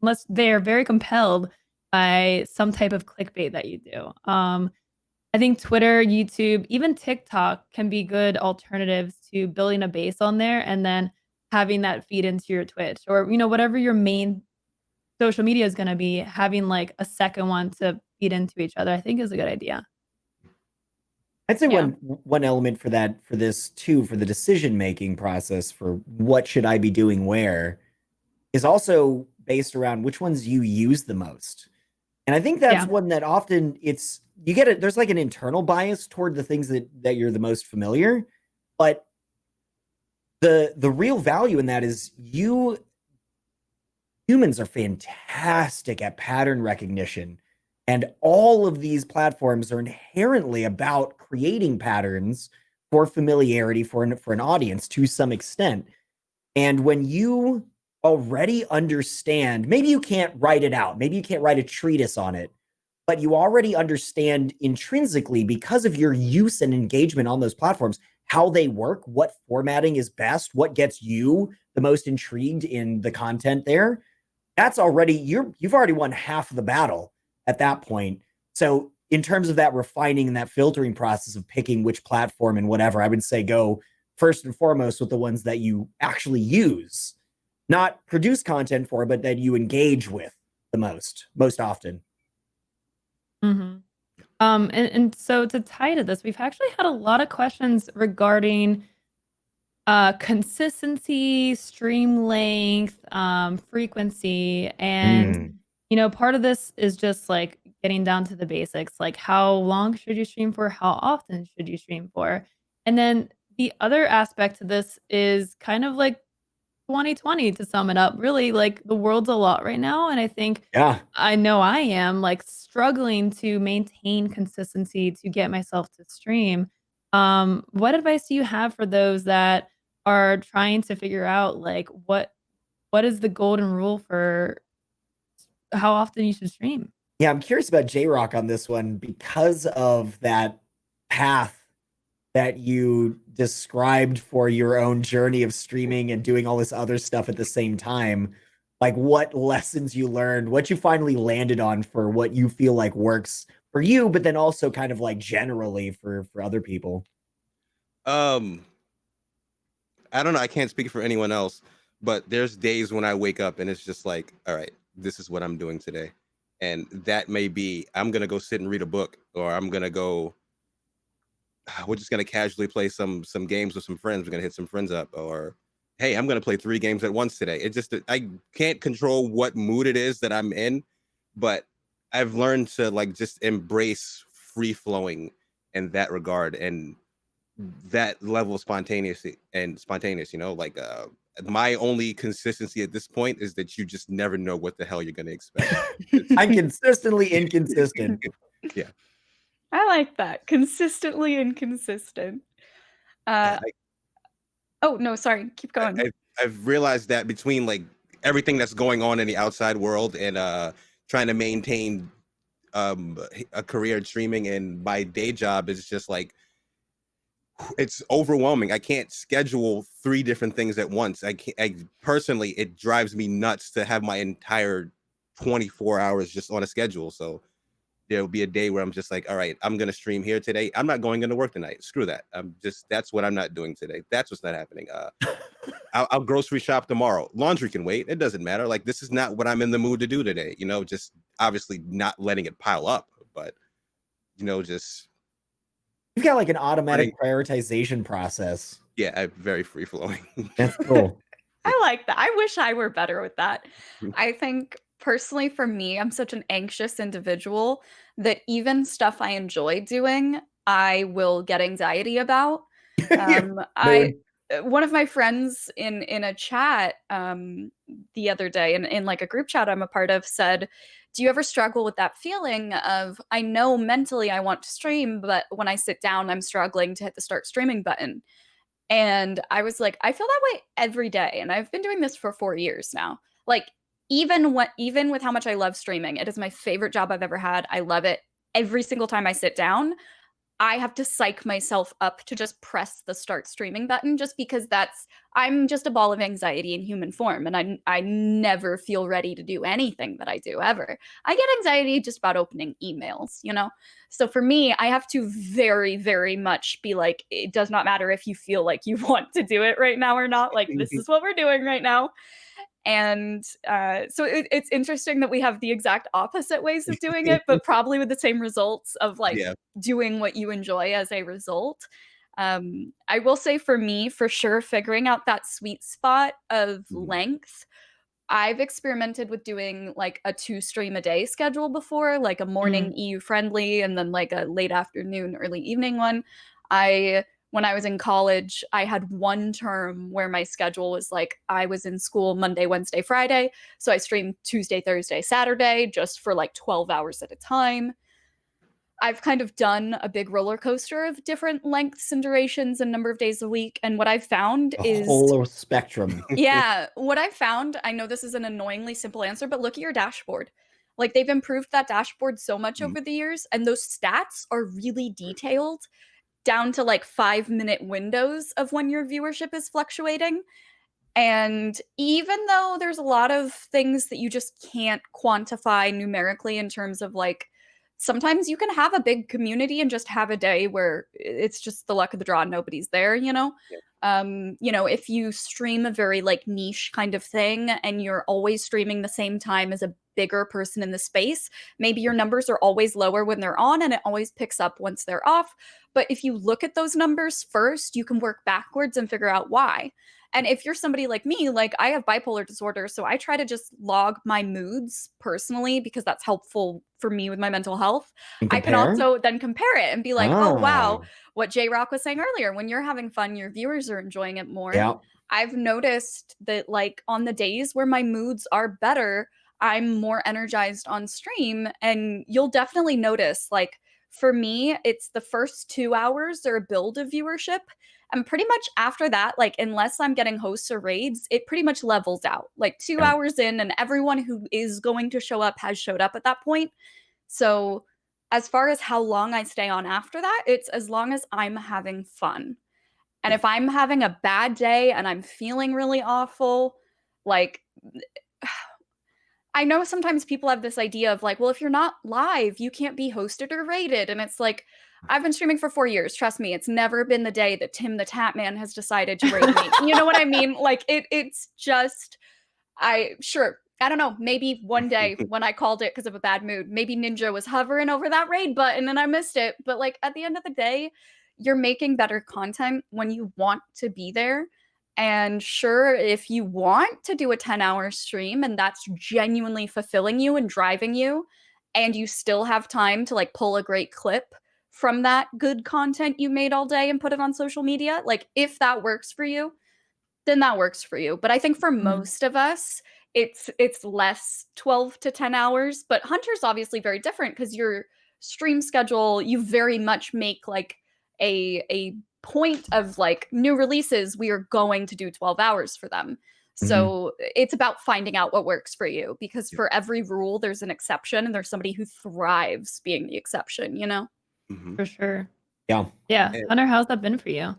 unless they're very compelled by some type of clickbait that you do. I think Twitter, YouTube, even TikTok can be good alternatives to building a base on there and then having that feed into your Twitch or, whatever your main social media is going to be, having like a second one to feed into each other, I think is a good idea. I'd say Yeah. one element for this too, for the decision-making process for what should I be doing where, is also based around which ones you use the most. And I think that's Yeah. one that often there's like an internal bias toward the things that you're the most familiar, but the real value in that is humans are fantastic at pattern recognition, and all of these platforms are inherently about creating patterns for familiarity for an audience to some extent. And when you already understand, maybe you can't write it out, maybe you can't write a treatise on it, but you already understand intrinsically because of your use and engagement on those platforms how they work, what formatting is best, what gets you the most intrigued in the content there. That's already you've already won half of the battle at that point. So in terms of that refining and that filtering process of picking which platform and whatever, I would say go first and foremost with the ones that you actually use, not produce content for, but that you engage with the most often. Mm-hmm. And so to tie to this, we've actually had a lot of questions regarding consistency, stream length, frequency, and part of this is just like getting down to the basics, like how long should you stream for, how often should you stream for, and then the other aspect to this is kind of like 2020 to sum it up. Really, like the world's a lot right now, and I think I know I am like struggling to maintain consistency to get myself to stream. What advice do you have for those that are trying to figure out like what is the golden rule for how often you should stream? Yeah, I'm curious about J-Rock on this one because of that path that you described for your own journey of streaming and doing all this other stuff at the same time. Like what lessons you learned, what you finally landed on for what you feel like works for you, but then also kind of like generally for other people. I don't know. I can't speak for anyone else, but there's days when I wake up and it's just like, all right, this is what I'm doing today. And that may be, I'm going to go sit and read a book, or I'm going to go, we're just going to casually play some games with some friends. We're going to hit some friends up, or, hey, I'm going to play 3 games at once today. It just, I can't control what mood it is that I'm in, but I've learned to like just embrace free flowing in that regard. And that level of spontaneous, like my only consistency at this point is that you just never know what the hell you're going to expect. I'm consistently inconsistent. Yeah, I like that. Consistently inconsistent. Oh no, sorry, keep going. I've realized that between like everything that's going on in the outside world and trying to maintain a career in streaming, and my day job is just like, it's overwhelming. I can't schedule 3 different things at once. I personally, it drives me nuts to have my entire 24 hours just on a schedule. So there'll be a day where I'm just like, all right, I'm going to stream here today. I'm not going into work tonight. Screw that. That's what I'm not doing today. That's what's not happening. I'll grocery shop tomorrow. Laundry can wait. It doesn't matter. Like, this is not what I'm in the mood to do today. Just obviously not letting it pile up, but just You've got like an automatic prioritization process. yeah, very free flowing. That's cool. I like that. I wish I were better with that. I think personally for me, I'm such an anxious individual that even stuff I enjoy doing, I will get anxiety about. I one of my friends in a chat the other day in like a group chat I'm a part of said, do you ever struggle with that feeling of I know mentally I want to stream, but when I sit down, I'm struggling to hit the start streaming button? And I was like, I feel that way every day. And I've been doing this for 4 years now. Like, even with how much I love streaming, it is my favorite job I've ever had. I love it. Every single time I sit down, I have to psych myself up to just press the start streaming button just because I'm just a ball of anxiety in human form, and I never feel ready to do anything that I do ever. I get anxiety just about opening emails, So for me, I have to very, very much be like, it does not matter if you feel like you want to do it right now or not. Like, this is what we're doing right now. And so it's interesting that we have the exact opposite ways of doing it, but probably with the same results of like doing what you enjoy as a result. I will say for me, for sure, figuring out that sweet spot of length. I've experimented with doing like a 2 stream a day schedule before, like a morning EU friendly and then like a late afternoon, early evening one. When I was in college, I had one term where my schedule was like I was in school Monday, Wednesday, Friday. So I streamed Tuesday, Thursday, Saturday just for like 12 hours at a time. I've kind of done a big roller coaster of different lengths and durations and number of days a week. And what I've found is whole spectrum. Yeah. What I found, I know this is an annoyingly simple answer, but look at your dashboard. Like they've improved that dashboard so much over the years, and those stats are really detailed down to like 5-minute windows of when your viewership is fluctuating. And even though there's a lot of things that you just can't quantify numerically in terms of like, sometimes you can have a big community and just have a day where it's just the luck of the draw, nobody's there, if you stream a very like niche kind of thing and you're always streaming the same time as a bigger person in the space, maybe your numbers are always lower when they're on and it always picks up once they're off. But if you look at those numbers first, you can work backwards and figure out why. And if you're somebody like me, like I have bipolar disorder, so I try to just log my moods personally because that's helpful for me with my mental health. I can also then compare it and be like, oh, wow, what JRoc was saying earlier, when you're having fun, your viewers are enjoying it more. Yeah. I've noticed that like on the days where my moods are better, I'm more energized on stream. And you'll definitely notice, like for me, it's the first 2 hours are a build of viewership. And pretty much after that, like unless I'm getting hosts or raids, it pretty much levels out. Like 2 hours in, and everyone who is going to show up has showed up at that point. So as far as how long I stay on after that, it's as long as I'm having fun. And if I'm having a bad day and I'm feeling really awful, like I know sometimes people have this idea of like, well, if you're not live, you can't be hosted or rated. And it's like, I've been streaming for 4 years. Trust me, it's never been the day that Tim the Tatman has decided to rate me. You know what I mean? Like it's just, I don't know, maybe one day when I called it because of a bad mood, maybe Ninja was hovering over that raid button and I missed it. But like at the end of the day, you're making better content when you want to be there. And sure, if you want to do a 10-hour stream and that's genuinely fulfilling you and driving you, and you still have time to like pull a great clip from that good content you made all day and put it on social media, like if that works for you, then that works for you. But I think for most of us, it's less 12 to 10 hours. But Hunter's obviously very different because your stream schedule, you very much make like a point of like new releases, we are going to do 12 hours for them. So it's about finding out what works for you, because for every rule, there's an exception and there's somebody who thrives being the exception, For sure. Yeah. Yeah. Hunter, how's that been for you?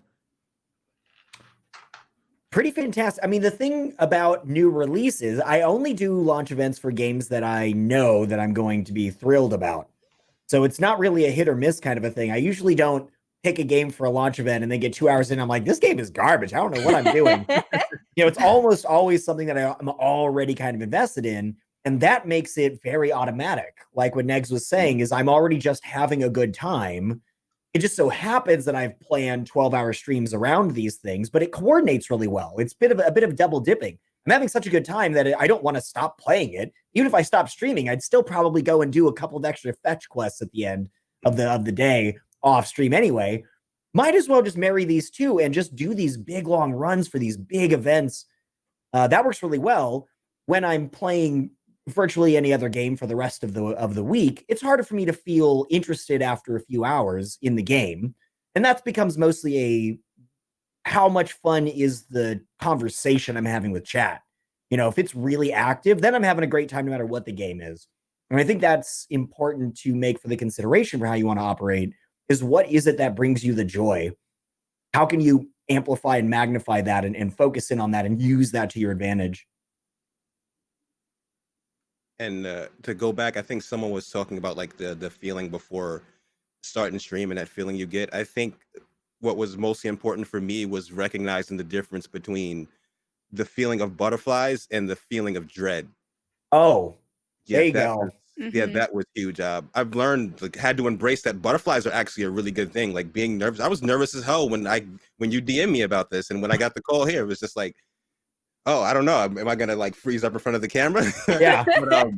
Pretty fantastic. I mean, the thing about new releases, I only do launch events for games that I know that I'm going to be thrilled about. So it's not really a hit or miss kind of a thing. I usually don't pick a game for a launch event and then get 2 hours in. I'm like, this game is garbage. I don't know what I'm doing. It's almost always something that I'm already kind of invested in. And that makes it very automatic. Like what Negs was saying is I'm already just having a good time. It just so happens that I've planned 12-hour streams around these things, but it coordinates really well. It's a bit of double dipping. I'm having such a good time that I don't want to stop playing it. Even if I stop streaming, I'd still probably go and do a couple of extra fetch quests at the end of the day off stream anyway. Might as well just marry these two and just do these big long runs for these big events. That works really well. When I'm playing virtually any other game for the rest of the week, it's harder for me to feel interested after a few hours in the game. And that becomes mostly a how much fun is the conversation I'm having with chat. You know, if it's really active, then I'm having a great time no matter what the game is. And I think that's important to make for the consideration for how you want to operate is what is it that brings you the joy? How can you amplify and magnify that and focus in on that and use that to your advantage? And to go back, I think someone was talking about like the feeling before starting stream and that feeling you get. I think what was mostly important for me was recognizing the difference between the feeling of butterflies and the feeling of dread. Oh, Yeah, there you go. That was huge. I've learned, like, had to embrace that butterflies are actually a really good thing. Like being nervous, I was nervous as hell when you DM me about this, and when I got the call here, it was just like, oh, I don't know, am I gonna like freeze up in front of the camera? Yeah. But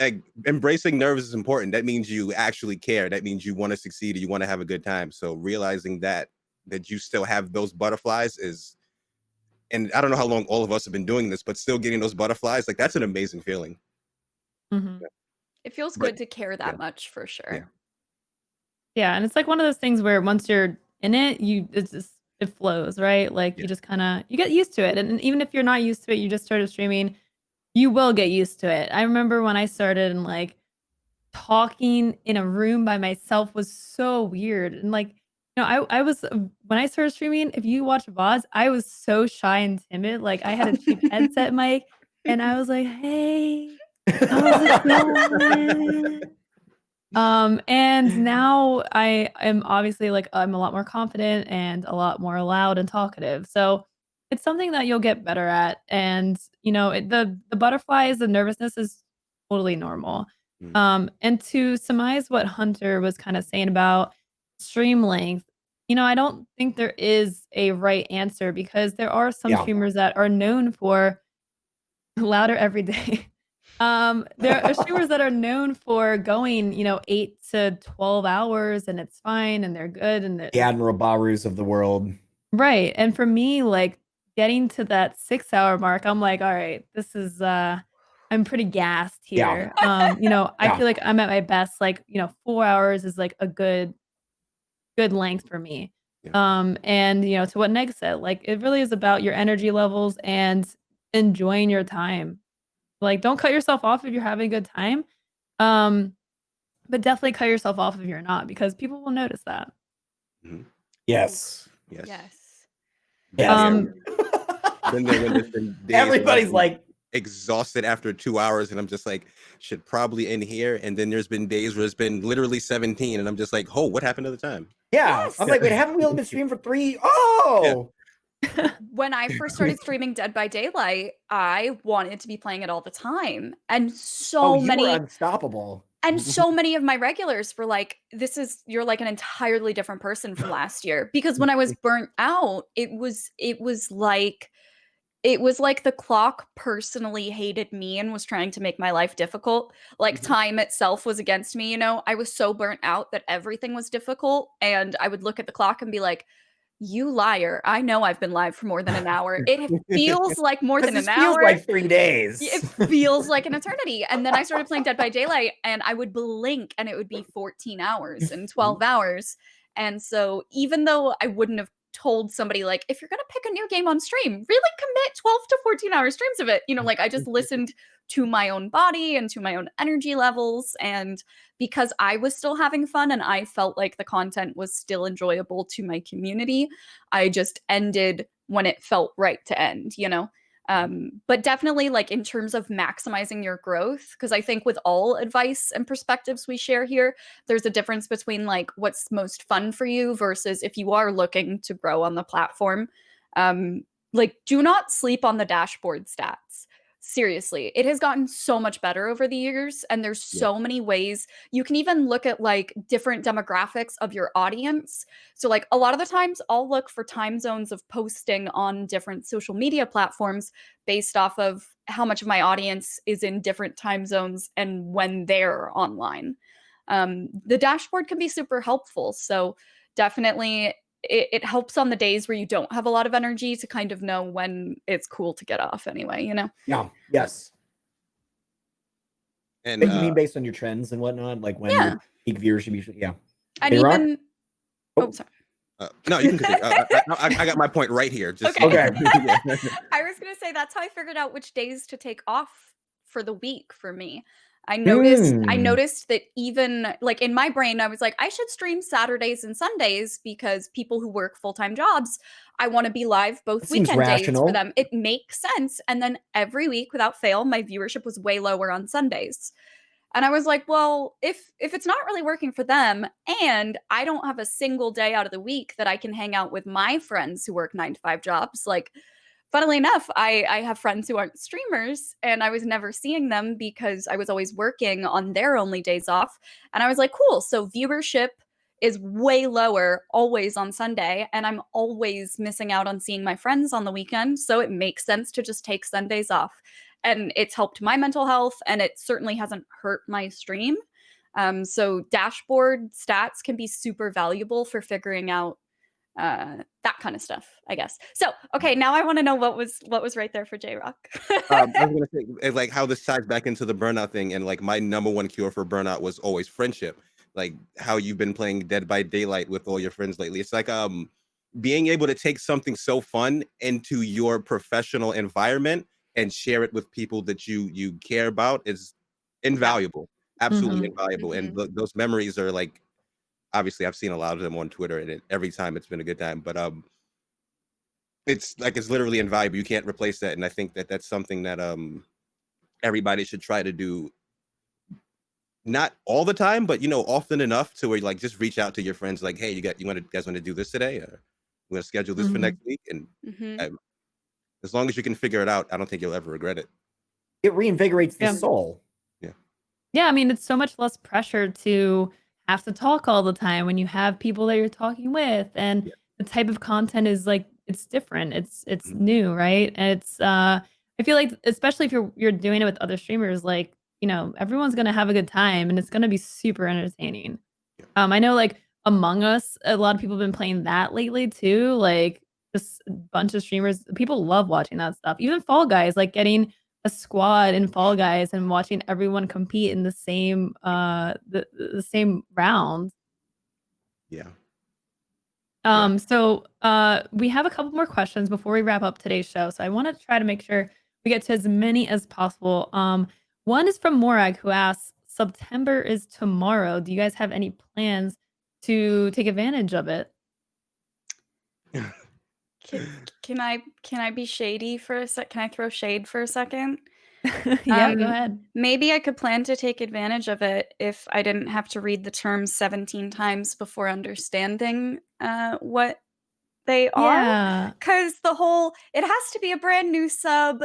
like, embracing nerves is important. That means you actually care. That means you want to succeed. You want to have a good time. So realizing that you still have those butterflies is, and I don't know how long all of us have been doing this, but still getting those butterflies, like that's an amazing feeling. Mm-hmm. It feels good to care that much for sure. Yeah. Yeah, and it's like one of those things where once you're in it, it flows, right? Like you just you get used to it. And even if you're not used to it, you just started streaming, you will get used to it. I remember when I started and like talking in a room by myself was so weird. And like, I was when I started streaming, if you watch VODs, I was so shy and timid. Like I had a cheap headset mic and I was like, hey, how's it going? And now I am obviously like I'm a lot more confident and a lot more loud and talkative. So it's something that you'll get better at. And the butterflies, the nervousness is totally normal. And to surmise what Hunter was kind of saying about stream length, I don't think there is a right answer because there are some streamers that are known for louder every day. There are streamers that are known for going, 8 to 12 hours and it's fine and they're good and the Admiral Barus of the world. Right. And for me, like getting to that 6-hour mark, I'm like, all right, this is I'm pretty gassed here. I feel like I'm at my best, like, 4 hours is like a good length for me. And to what Neg said, like it really is about your energy levels and enjoying your time. Like, don't cut yourself off if you're having a good time. But definitely cut yourself off if you're not, because people will notice that. Mm-hmm. Yes. Then there's been days everybody's like exhausted after 2 hours, and I'm just like, should probably end here. And then there's been days where it's been literally 17, and I'm just like, oh, what happened to the time? Yeah. I'm like, wait, haven't we only been streaming for 3? Oh. When I first started streaming Dead by Daylight, I wanted to be playing it all the time. And you were unstoppable. And so many of my regulars were like, you're like an entirely different person from last year. Because when I was burnt out, it was like the clock personally hated me and was trying to make my life difficult. Like time itself was against me, I was so burnt out that everything was difficult. And I would look at the clock and be like, you liar. I know I've been live for more than an hour. It feels like more than an hour. It feels like 3 days. It feels like an eternity. And then I started playing Dead by Daylight and I would blink and it would be 14 hours and 12 hours. And so even though I wouldn't have told somebody like, if you're going to pick a new game on stream, really commit 12 to 14 hour streams of it. Like I just listened to my own body and to my own energy levels. And because I was still having fun and I felt like the content was still enjoyable to my community, I just ended when it felt right to end, but definitely like in terms of maximizing your growth, because I think with all advice and perspectives we share here, there's a difference between like what's most fun for you versus if you are looking to grow on the platform. Like do not sleep on the dashboard stats. Seriously, it has gotten so much better over the years, and there's so many ways. You can even look at like different demographics of your audience. So like a lot of the times I'll look for time zones of posting on different social media platforms based off of how much of my audience is in different time zones and when they're online. The dashboard can be super helpful. So definitely it helps on the days where you don't have a lot of energy to kind of know when it's cool to get off anyway, you know? Yeah. Yes. And But you mean based on your trends and whatnot, like when Yeah. your peak viewership usually? Yeah. And Hey, Rock? even, Oh. oh, sorry. no, you can continue. I got my point right here. Just Okay. Okay. I was gonna say that's how I figured out which days to take off for the week for me. I Hmm. noticed that even like in my brain, I was like, I should stream Saturdays and Sundays because people who work full-time jobs, I want to be live both That seems weekend days for rational. them. It makes sense. And then every week without fail, my viewership was way lower on Sundays. And I was like, well, if it's not really working for them and I don't have a single day out of the week that I can hang out with my friends who work 9 to 5 jobs, like funnily enough, I have friends who aren't streamers and I was never seeing them because I was always working on their only days off. And I was like, cool. So viewership is way lower always on Sunday and I'm always missing out on seeing my friends on the weekend. So it makes sense to just take Sundays off. And it's helped my mental health and it certainly hasn't hurt my stream. So dashboard stats can be super valuable for figuring out that kind of stuff, I guess. So, okay, now I want to know what was right there for JRoc. I was gonna say like how this ties back into the burnout thing, and like my number one cure for burnout was always friendship. Like how you've been playing Dead by Daylight with all your friends lately. It's like being able to take something so fun into your professional environment and share it with people that you care about is invaluable. Absolutely invaluable. And those memories are like, obviously I've seen a lot of them on Twitter, and every time it's been a good time. But it's like it's literally invaluable. You can't replace that, and I think that that's something that everybody should try to do. Not all the time, but often enough to where like just reach out to your friends, like, hey, you guys want to do this today, or we're gonna schedule this for next week, and as long as you can figure it out, I don't think you'll ever regret it. It reinvigorates the Yeah. soul. Yeah, I mean, it's so much less pressure to have to talk all the time when you have people that you're talking with, and the type of content is like it's different. It's new, right? And it's I feel like especially if you're doing it with other streamers, like, everyone's gonna have a good time and it's gonna be super entertaining. I know like Among Us, a lot of people have been playing that lately too. Like just a bunch of streamers, people love watching that stuff. Even Fall Guys, like getting a squad in Fall Guys and watching everyone compete in the same the same round. Yeah. So we have a couple more questions before we wrap up today's show. So I want to try to make sure we get to as many as possible. One is from Morag, who asks, September is tomorrow. Do you guys have any plans to take advantage of it? Can I be shady for a sec? Can I throw shade for a second? Yeah, go ahead. Maybe I could plan to take advantage of it if I didn't have to read the terms 17 times before understanding what they are. Yeah. Because it has to be a brand new sub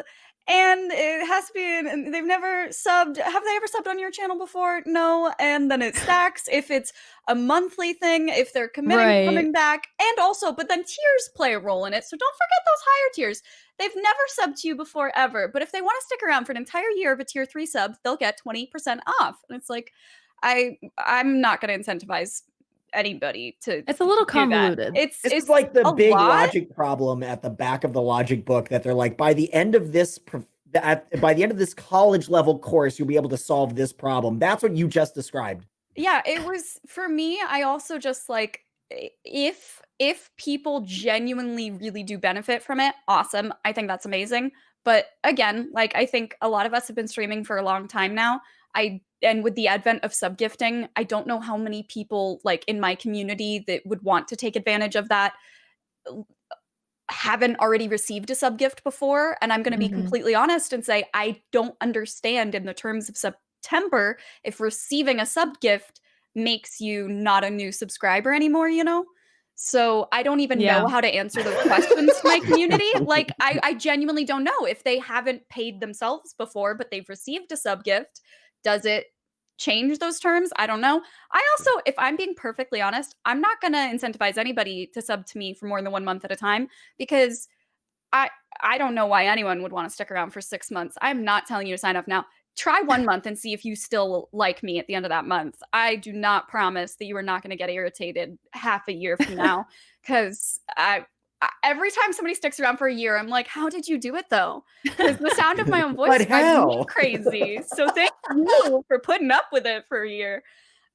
and it has to be, and they've never subbed. Have they ever subbed on your channel before? No. And then it stacks if it's a monthly thing, if they're committing to coming back. And also, but then tiers play a role in it. So don't forget those higher tiers. They've never subbed to you before ever. But if they want to stick around for an entire year of a tier 3 sub, they'll get 20% off. And it's like, I'm not going to incentivize anybody to It's a little do that. convoluted. This is like the big logic problem at the back of the logic book that they're like, by the end of this college level course, you'll be able to solve this problem. That's what you just described. Yeah, it was for me. I also just like if people genuinely really do benefit from it, awesome. I think that's amazing. But again, like I think a lot of us have been streaming for a long time now. And with the advent of sub gifting, I don't know how many people like in my community that would want to take advantage of that haven't already received a sub gift before. And I'm going to be completely honest and say, I don't understand in the terms of September if receiving a sub gift makes you not a new subscriber anymore, So I don't even Yeah. know how to answer those questions to my community. Like, I genuinely don't know. If they haven't paid themselves before, but they've received a sub gift, does it change those terms? I don't know. I also, if I'm being perfectly honest, I'm not going to incentivize anybody to sub to me for more than 1 month at a time, because I I don't know why anyone would want to stick around for 6 months. I'm not telling you to sign up now. Try 1 month and see if you still like me at the end of that month. I do not promise that you are not going to get irritated half a year from now, because every time somebody sticks around for a year, I'm like, how did you do it though? Because the sound of my own voice But drives me how? crazy. So thank you for putting up with it for a year.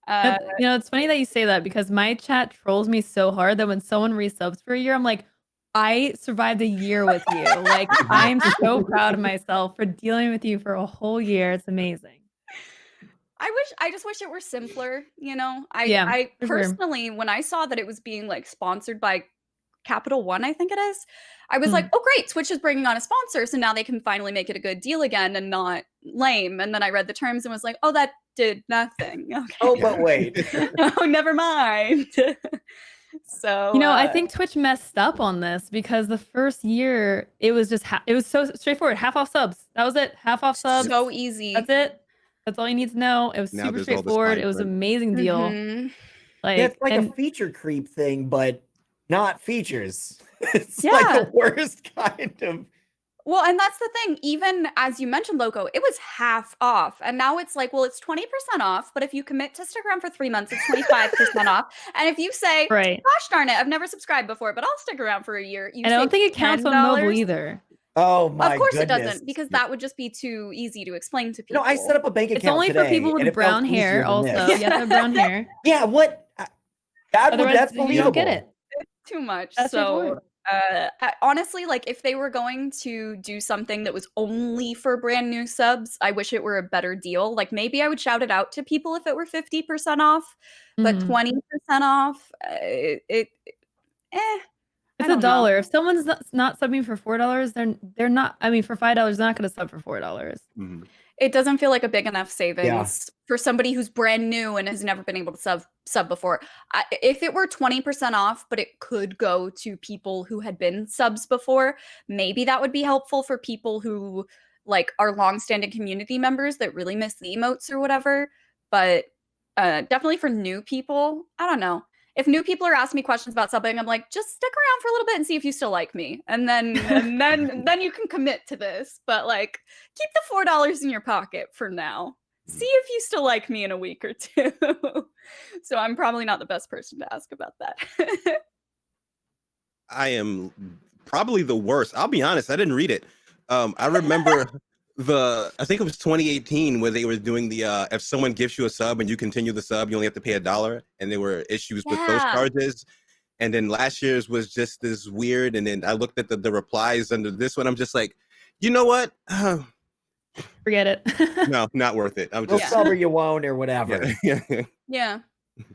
You know, it's funny that you say that, because my chat trolls me so hard that when someone resubs for a year, I'm like, I survived a year with you. Like, I'm so proud of myself for dealing with you for a whole year. It's amazing. I just wish it were simpler, you know? Yeah, I for sure. personally, when I saw that it was being like sponsored by Capital One, I think it is, I was Hmm. like, oh great, Twitch is bringing on a sponsor, so now they can finally make it a good deal again and not lame. And then I read the terms and was like, oh, that did nothing. Okay. Oh, but wait. Oh, never mind. So You know, I think Twitch messed up on this, because the first year it was just it was so straightforward. Half off subs. That was it. Half off subs. so easy. That's it. That's all you need to know. It was Now super there's all this straightforward. fine It was an print. amazing deal. Mhm. Like, Yeah, it's like a and feature creep thing, but not features. It's Yeah. like the worst kind of. Well, and that's the thing. Even as you mentioned, Loco, it was half off. And now it's like, well, it's 20% off. But if you commit to stick around for 3 months, it's 25% off. And if you say, right. gosh darn it, I've never subscribed before, but I'll stick around for a year, you And I don't save think it counts on mobile $10. either. Oh my Of course goodness. it doesn't, because that would just be too easy to explain to You know, people. I set up a bank account It's only today, for people and with it felt brown easier hair. than Also, this. you have to have brown hair. Yeah, what? That would Otherwise, that's you don't believable. get it. Too much. That's So straightforward. honestly, like, if they were going to do something that was only for brand new subs, I wish it were a better deal. Like, maybe I would shout it out to people if it were 50% off, but Mhm. 20% off, It's I don't know. $1. If someone's not subbing for $4, they're not. I mean, for $5, they're not going to sub for $4. Mhm. It doesn't feel like a big enough savings for somebody who's brand new and has never been able to sub before. If it were 20% off, but it could go to people who had been subs before, maybe that would be helpful for people who like are longstanding community members that really miss the emotes or whatever. But definitely for new people, I don't know. If new people are asking me questions about subbing, I'm like, just stick around for a little bit and see if you still like me, and then then you can commit to this. But like, keep the $4 in your pocket for now. See if you still like me in a week or two. So I'm probably not the best person to ask about that. I am probably the worst. I'll be honest. I didn't read it. I remember I think it was 2018 where they were doing the if someone gives you a sub and you continue the sub, you only have to pay $1, and there were issues with those Yeah. charges. And then last year's was just this weird. And then I looked at the replies under this one. I'm just like, you know what? Forget it. No, not worth it. I'm We'll just sub or you won't or whatever. yeah. Yeah. It's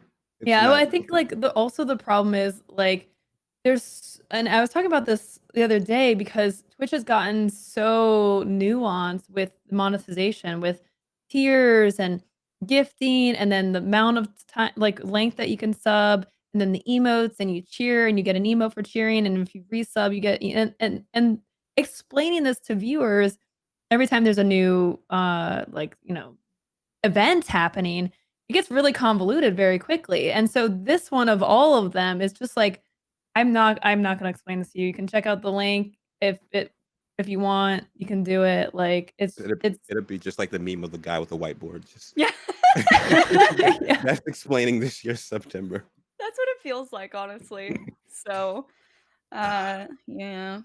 Yeah, not- well, I think like also the problem is like and I was talking about this the other day, because Twitch has gotten so nuanced with monetization, with tiers and gifting, and then the amount of time, like length that you can sub, and then the emotes, and you cheer and you get an emote for cheering, and if you resub, you get and explaining this to viewers every time there's a new event happening, it gets really convoluted very quickly. And so this one of all of them is just like, I'm not going to explain this to you. You can check out the link if you want. You can do it. Like it'll be just like the meme of the guy with the whiteboard. Just Yeah. Yeah. that's explaining this year's September. That's what it feels like, honestly. So, yeah,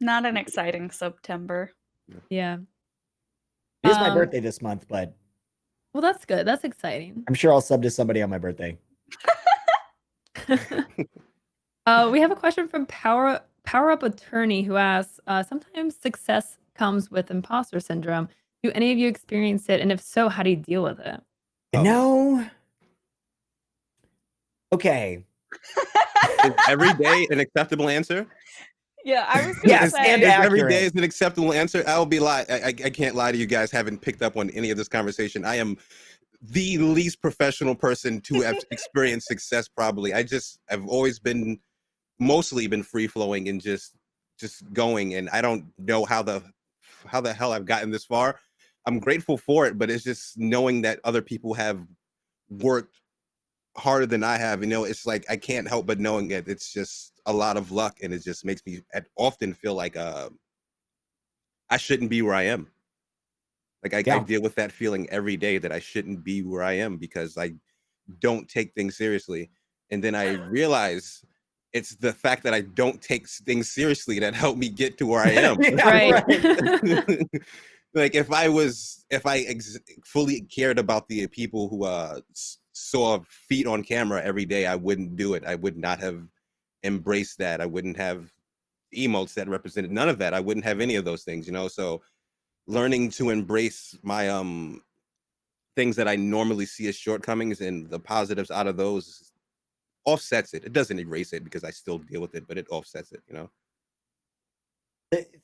not an exciting September. Yeah. It is my birthday this month, but Well, that's good. That's exciting. I'm sure I'll sub to somebody on my birthday. We have a question from Power Up Attorney, who asks, sometimes success comes with imposter syndrome. Do any of you experience it? And if so, how do you deal with it? No. Okay. Is every day an acceptable answer? Yeah, I was gonna Yes, say. and If every accurate. day is an acceptable answer, I will be lie. I can't lie to you guys. Haven't picked up on any of this conversation. I am the least professional person to have experienced success. Probably, I've always been mostly been free flowing and just going, and I don't know how the hell I've gotten this far. I'm grateful for it, but it's just knowing that other people have worked harder than I have. It's like I can't help but knowing that it's just a lot of luck, and it just makes me often feel like I shouldn't be where I am. Like I deal with that feeling every day that I shouldn't be where I am because I don't take things seriously. And then I realize it's the fact that I don't take things seriously that helped me get to where I am. Right. Like if I fully cared about the people who saw feet on camera every day, I wouldn't do it. I would not have embraced that. I wouldn't have emotes that represented none of that. I wouldn't have any of those things, So learning to embrace my things that I normally see as shortcomings and the positives out of those offsets it. It doesn't erase it because I still deal with it, but it offsets it,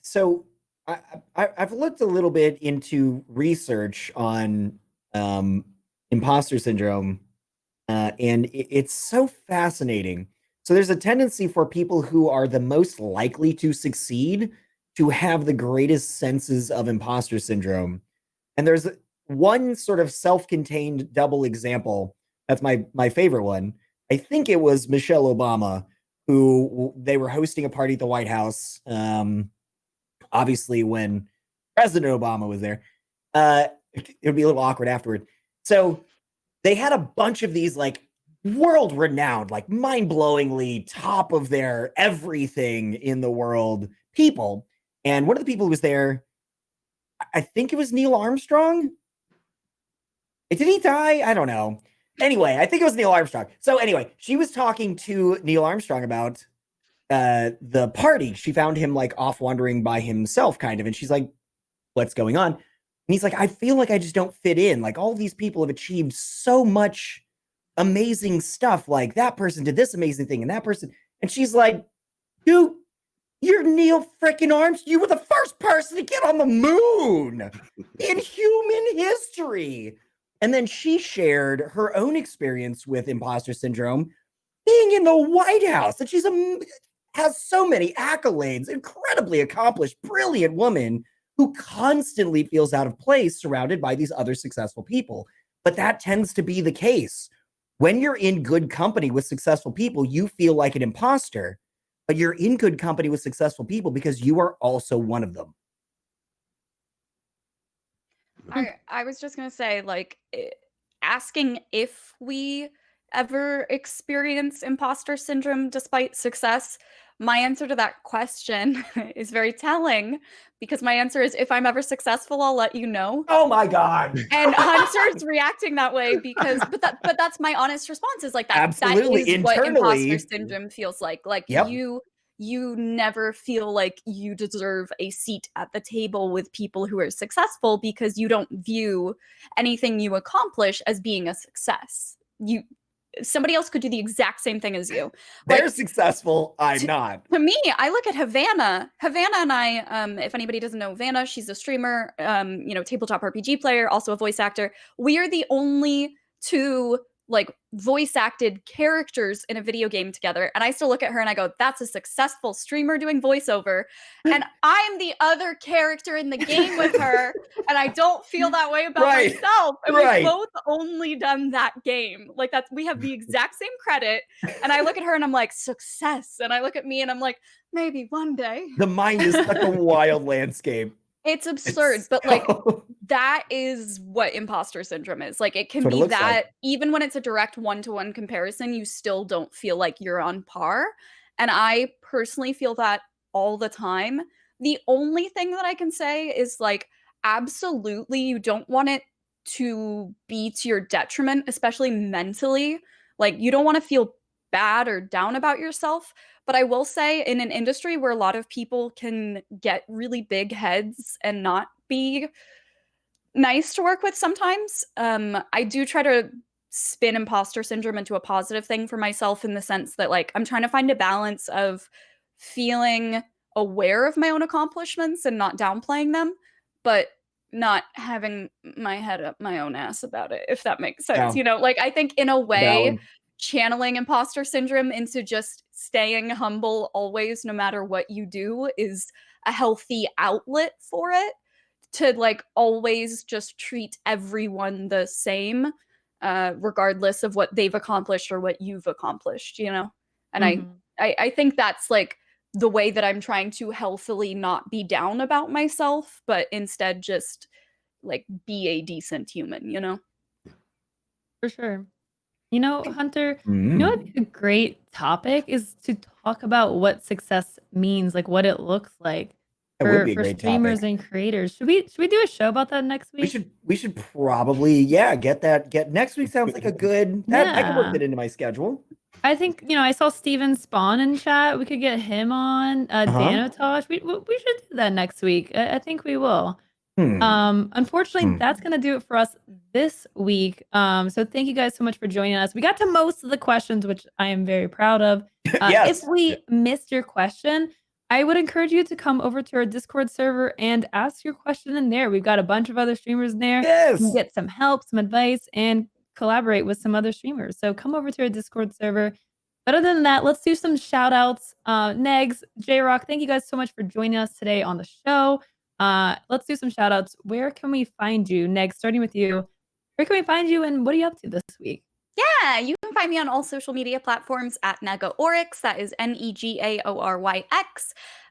So I've looked a little bit into research on imposter syndrome, and it's so fascinating. So there's a tendency for people who are the most likely to succeed to have the greatest senses of imposter syndrome. And there's one sort of self-contained double example. That's my favorite one. I think it was Michelle Obama, who they were hosting a party at the White House. Obviously, when President Obama was there, it would be a little awkward afterward. So they had a bunch of these like world-renowned, like mind-blowingly top of their everything in the world people. And one of the people who was there, I think it was Neil Armstrong. Did he die? I don't know. Anyway, I think it was Neil Armstrong. So anyway, she was talking to Neil Armstrong about the party. She found him like off wandering by himself kind of. And she's like, what's going on? And he's like, I feel like I just don't fit in. Like all these people have achieved so much amazing stuff. Like that person did this amazing thing and that person. And she's like, dude, you're Neil freaking Armstrong. You were the first person to get on the moon in human history. And then she shared her own experience with imposter syndrome being in the White House. And she's has so many accolades, incredibly accomplished, brilliant woman who constantly feels out of place surrounded by these other successful people. But that tends to be the case. When you're in good company with successful people, you feel like an imposter, but you're in good company with successful people because you are also one of them. I was just gonna say, like, asking if we ever experience imposter syndrome despite success, my answer to that question is very telling because my answer is if I'm ever successful, I'll let you know. Oh my God. And Hunter's reacting that way because, but that's my honest response is like that. Absolutely. That is what Internally, imposter syndrome feels like. Like Yep. you never feel like you deserve a seat at the table with people who are successful because you don't view anything you accomplish as being a success. Somebody else could do the exact same thing as you. They're Like, successful. I'm not. To me, I look at Havana. Havana and I, if anybody doesn't know Havana, she's a streamer, tabletop RPG player, also a voice actor. We are the only two like voice acted characters in a video game together. And I still look at her and I go, that's a successful streamer doing voiceover. And I'm the other character in the game with her. And I don't feel that way about myself. And we've both only done that game. Like we have the exact same credit. And I look at her and I'm like, success. And I look at me and I'm like, maybe one day. The mind is such a wild landscape. It's absurd, but like that is what imposter syndrome is. Like it can be that even when it's a direct one-to-one comparison, you still don't feel like you're on par. And I personally feel that all the time. The only thing that I can say is like, absolutely, you don't want it to be to your detriment, especially mentally. Like you don't want to feel bad or down about yourself. But I will say in an industry where a lot of people can get really big heads and not be nice to work with sometimes, I do try to spin imposter syndrome into a positive thing for myself in the sense that like I'm trying to find a balance of feeling aware of my own accomplishments and not downplaying them, but not having my head up my own ass about it, if that makes sense. Yeah. You know, like I think in a way, Valid. channeling imposter syndrome into just staying humble always, no matter what you do, is a healthy outlet for it. To like always just treat everyone the same, regardless of what they've accomplished or what you've accomplished, you know? And Mhm. I think that's like the way that I'm trying to healthily not be down about myself, but instead just like be a decent human, you know? For sure. You know, Hunter, you know Mm. what would be a great topic is to talk about what success means, like what it looks like That would be a for great streamers topic. and creators. Should we do a show about that next We week? should probably, get next week sounds like a good that I can work Yeah. that into my schedule. I think, I saw Steven Spawn in chat. We could get him on. Uh-huh. Danotosh. We should do that next week. I think we will. Hmm. Unfortunately, Hmm. that's gonna do it for us this week. So thank you guys so much for joining us. We got to most of the questions, which I am very proud of. If Yes. we missed your question, I would encourage you to come over to our Discord server and ask your question in there. We've got a bunch of other streamers in there. You can Yes. get some help, some advice, and collaborate with some other streamers. So come over to our Discord server. But other than that, let's do some shout outs. Negs, JRoc, thank you guys so much for joining us today on the show. Let's do some shout outs. Where can we find you? Next, starting with you. Where can we find you and what are you up to this week? Yeah, you can find me on all social media platforms at Negaoryx. That is Negaoryx.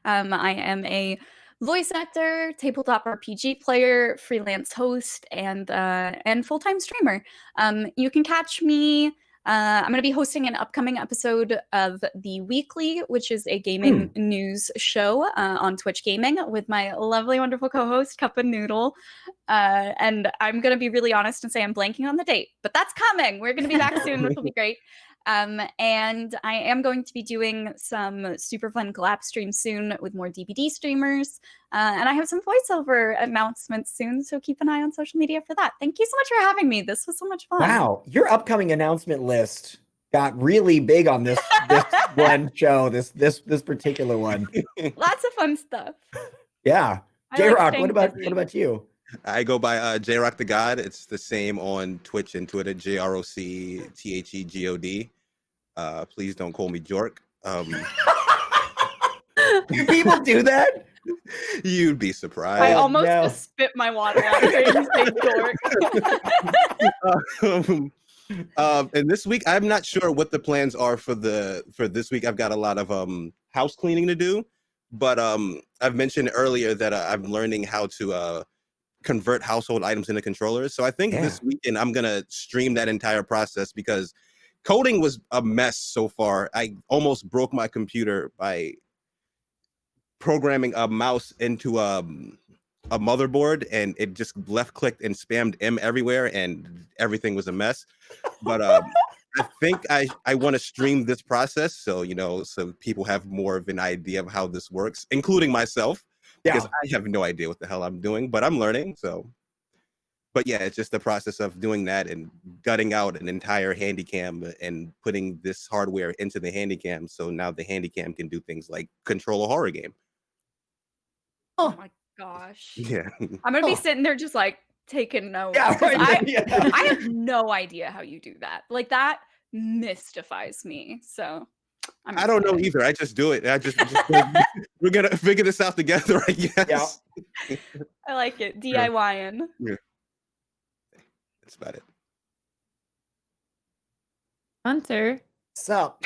I am a voice actor, tabletop RPG player, freelance host, and full time streamer. You can catch me. I'm going to be hosting an upcoming episode of The Weekly, which is a gaming news show on Twitch Gaming with my lovely, wonderful co host, Cup and Noodle. And I'm going to be really honest and say I'm blanking on the date, but that's coming. We're going to be back soon, which will be great. And I am going to be doing some super fun collab streams soon with more DVD streamers. And I have some voiceover announcements soon, so keep an eye on social media for that. Thank you so much for having me. This was so much fun. Wow, your upcoming announcement list got really big on this one show. This particular one. Lots of fun stuff. Yeah, I like JRoc, staying what about busy. you? I go by JrocTheGod. It's the same on Twitch and Twitter, JrocTheGod. Please don't call me Jork. Do people do that? You'd be surprised. I almost no. just spit my water out hearing you say dork. And this week, I'm not sure what the plans are for this week. I've got a lot of house cleaning to do, but I've mentioned earlier that I'm learning how to convert household items into controllers. So I think this weekend I'm gonna stream that entire process because coding was a mess so far. I almost broke my computer by programming a mouse into a motherboard, and it just left clicked and spammed M everywhere, and everything was a mess. But I think I want to stream this process so so people have more of an idea of how this works, including myself. Because I have no idea what the hell I'm doing, but I'm learning. So, but yeah, it's just the process of doing that and gutting out an entire handycam and putting this hardware into the handycam. So now the handycam can do things like control a horror game. Oh my gosh. Yeah. I'm going to be sitting there just like taking notes. Yeah, I have no idea how you do that. Like that mystifies me. So I don't know either. I just do it. We're gonna figure this out together, I guess. Yeah. I like it. DIYing. Yeah. That's about it. Hunter. Sup?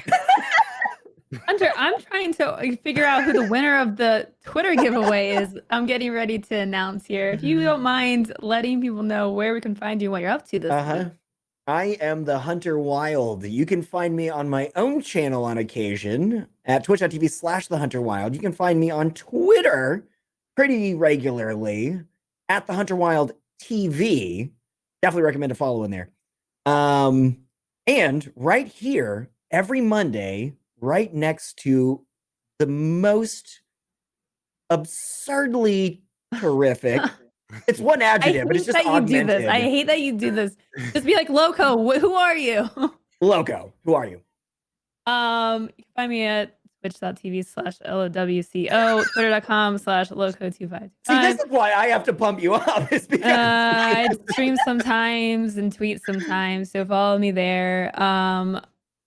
Hunter, I'm trying to figure out who the winner of the Twitter giveaway is. I'm getting ready to announce here. If you don't mind letting people know where we can find you and what you're up to this week. I am the Hunter Wild. You can find me on my own channel on occasion at twitch.tv/thehunterwild. You can find me on Twitter pretty regularly at the Hunter Wild TV. Definitely recommend to follow in there. And right here every Monday, right next to the most absurdly terrific. It's one adjective, but it's just augmented. I hate that you do this. Just be like, Loco, who are you? Loco, who are you? You can find me at twitch.tv/LOWCO, twitter.com/loco2525. See, this is why I have to pump you up. Is because I stream sometimes and tweet sometimes, so follow me there.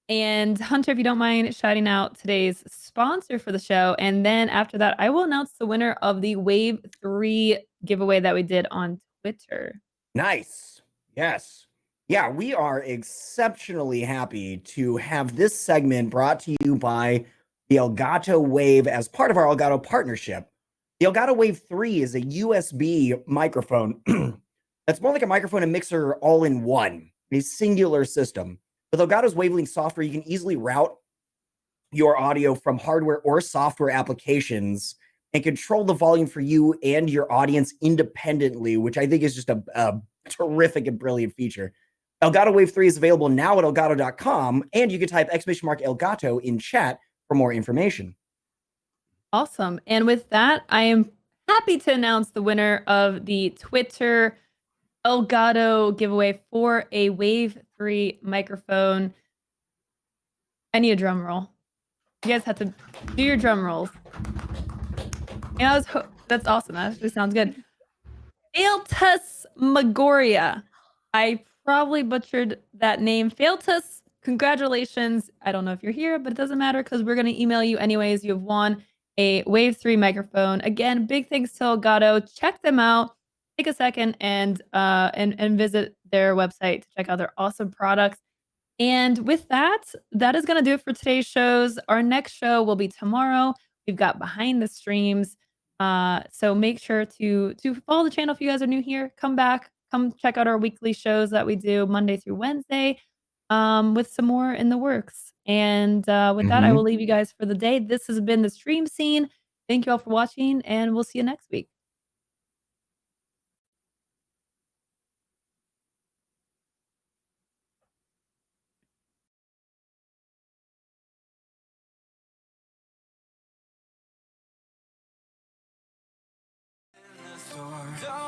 And Hunter, if you don't mind shouting out today's sponsor for the show, and then after that, I will announce the winner of the Wave 3 giveaway that we did on Twitter. Nice. Yes. Yeah, we are exceptionally happy to have this segment brought to you by the Elgato Wave as part of our Elgato partnership. The Elgato Wave 3 is a USB microphone that's more like a microphone and mixer all in one, a singular system. With Elgato's Wavelength software, you can easily route your audio from hardware or software applications and control the volume for you and your audience independently, which I think is just a terrific and brilliant feature. Elgato Wave 3 is available now at elgato.com, and you can type !Elgato in chat for more information. Awesome. And with that, I am happy to announce the winner of the Twitter Elgato giveaway for a Wave 3 microphone. I need a drum roll. You guys have to do your drum rolls. And that's awesome. That actually sounds good. Failtus Magoria. I probably butchered that name. Failtus, congratulations. I don't know if you're here, but it doesn't matter because we're going to email you anyways. You have won a Wave 3 microphone. Again, big thanks to Elgato. Check them out. Take a second and visit their website to check out their awesome products. And with that, that is going to do it for today's shows. Our next show will be tomorrow. We've got Behind the Streams. So make sure to follow the channel if you guys are new here. Come back. Come check out our weekly shows that we do Monday through Wednesday with some more in the works. And with that, I will leave you guys for the day. This has been the Stream Scene. Thank you all for watching, and we'll see you next week. Don't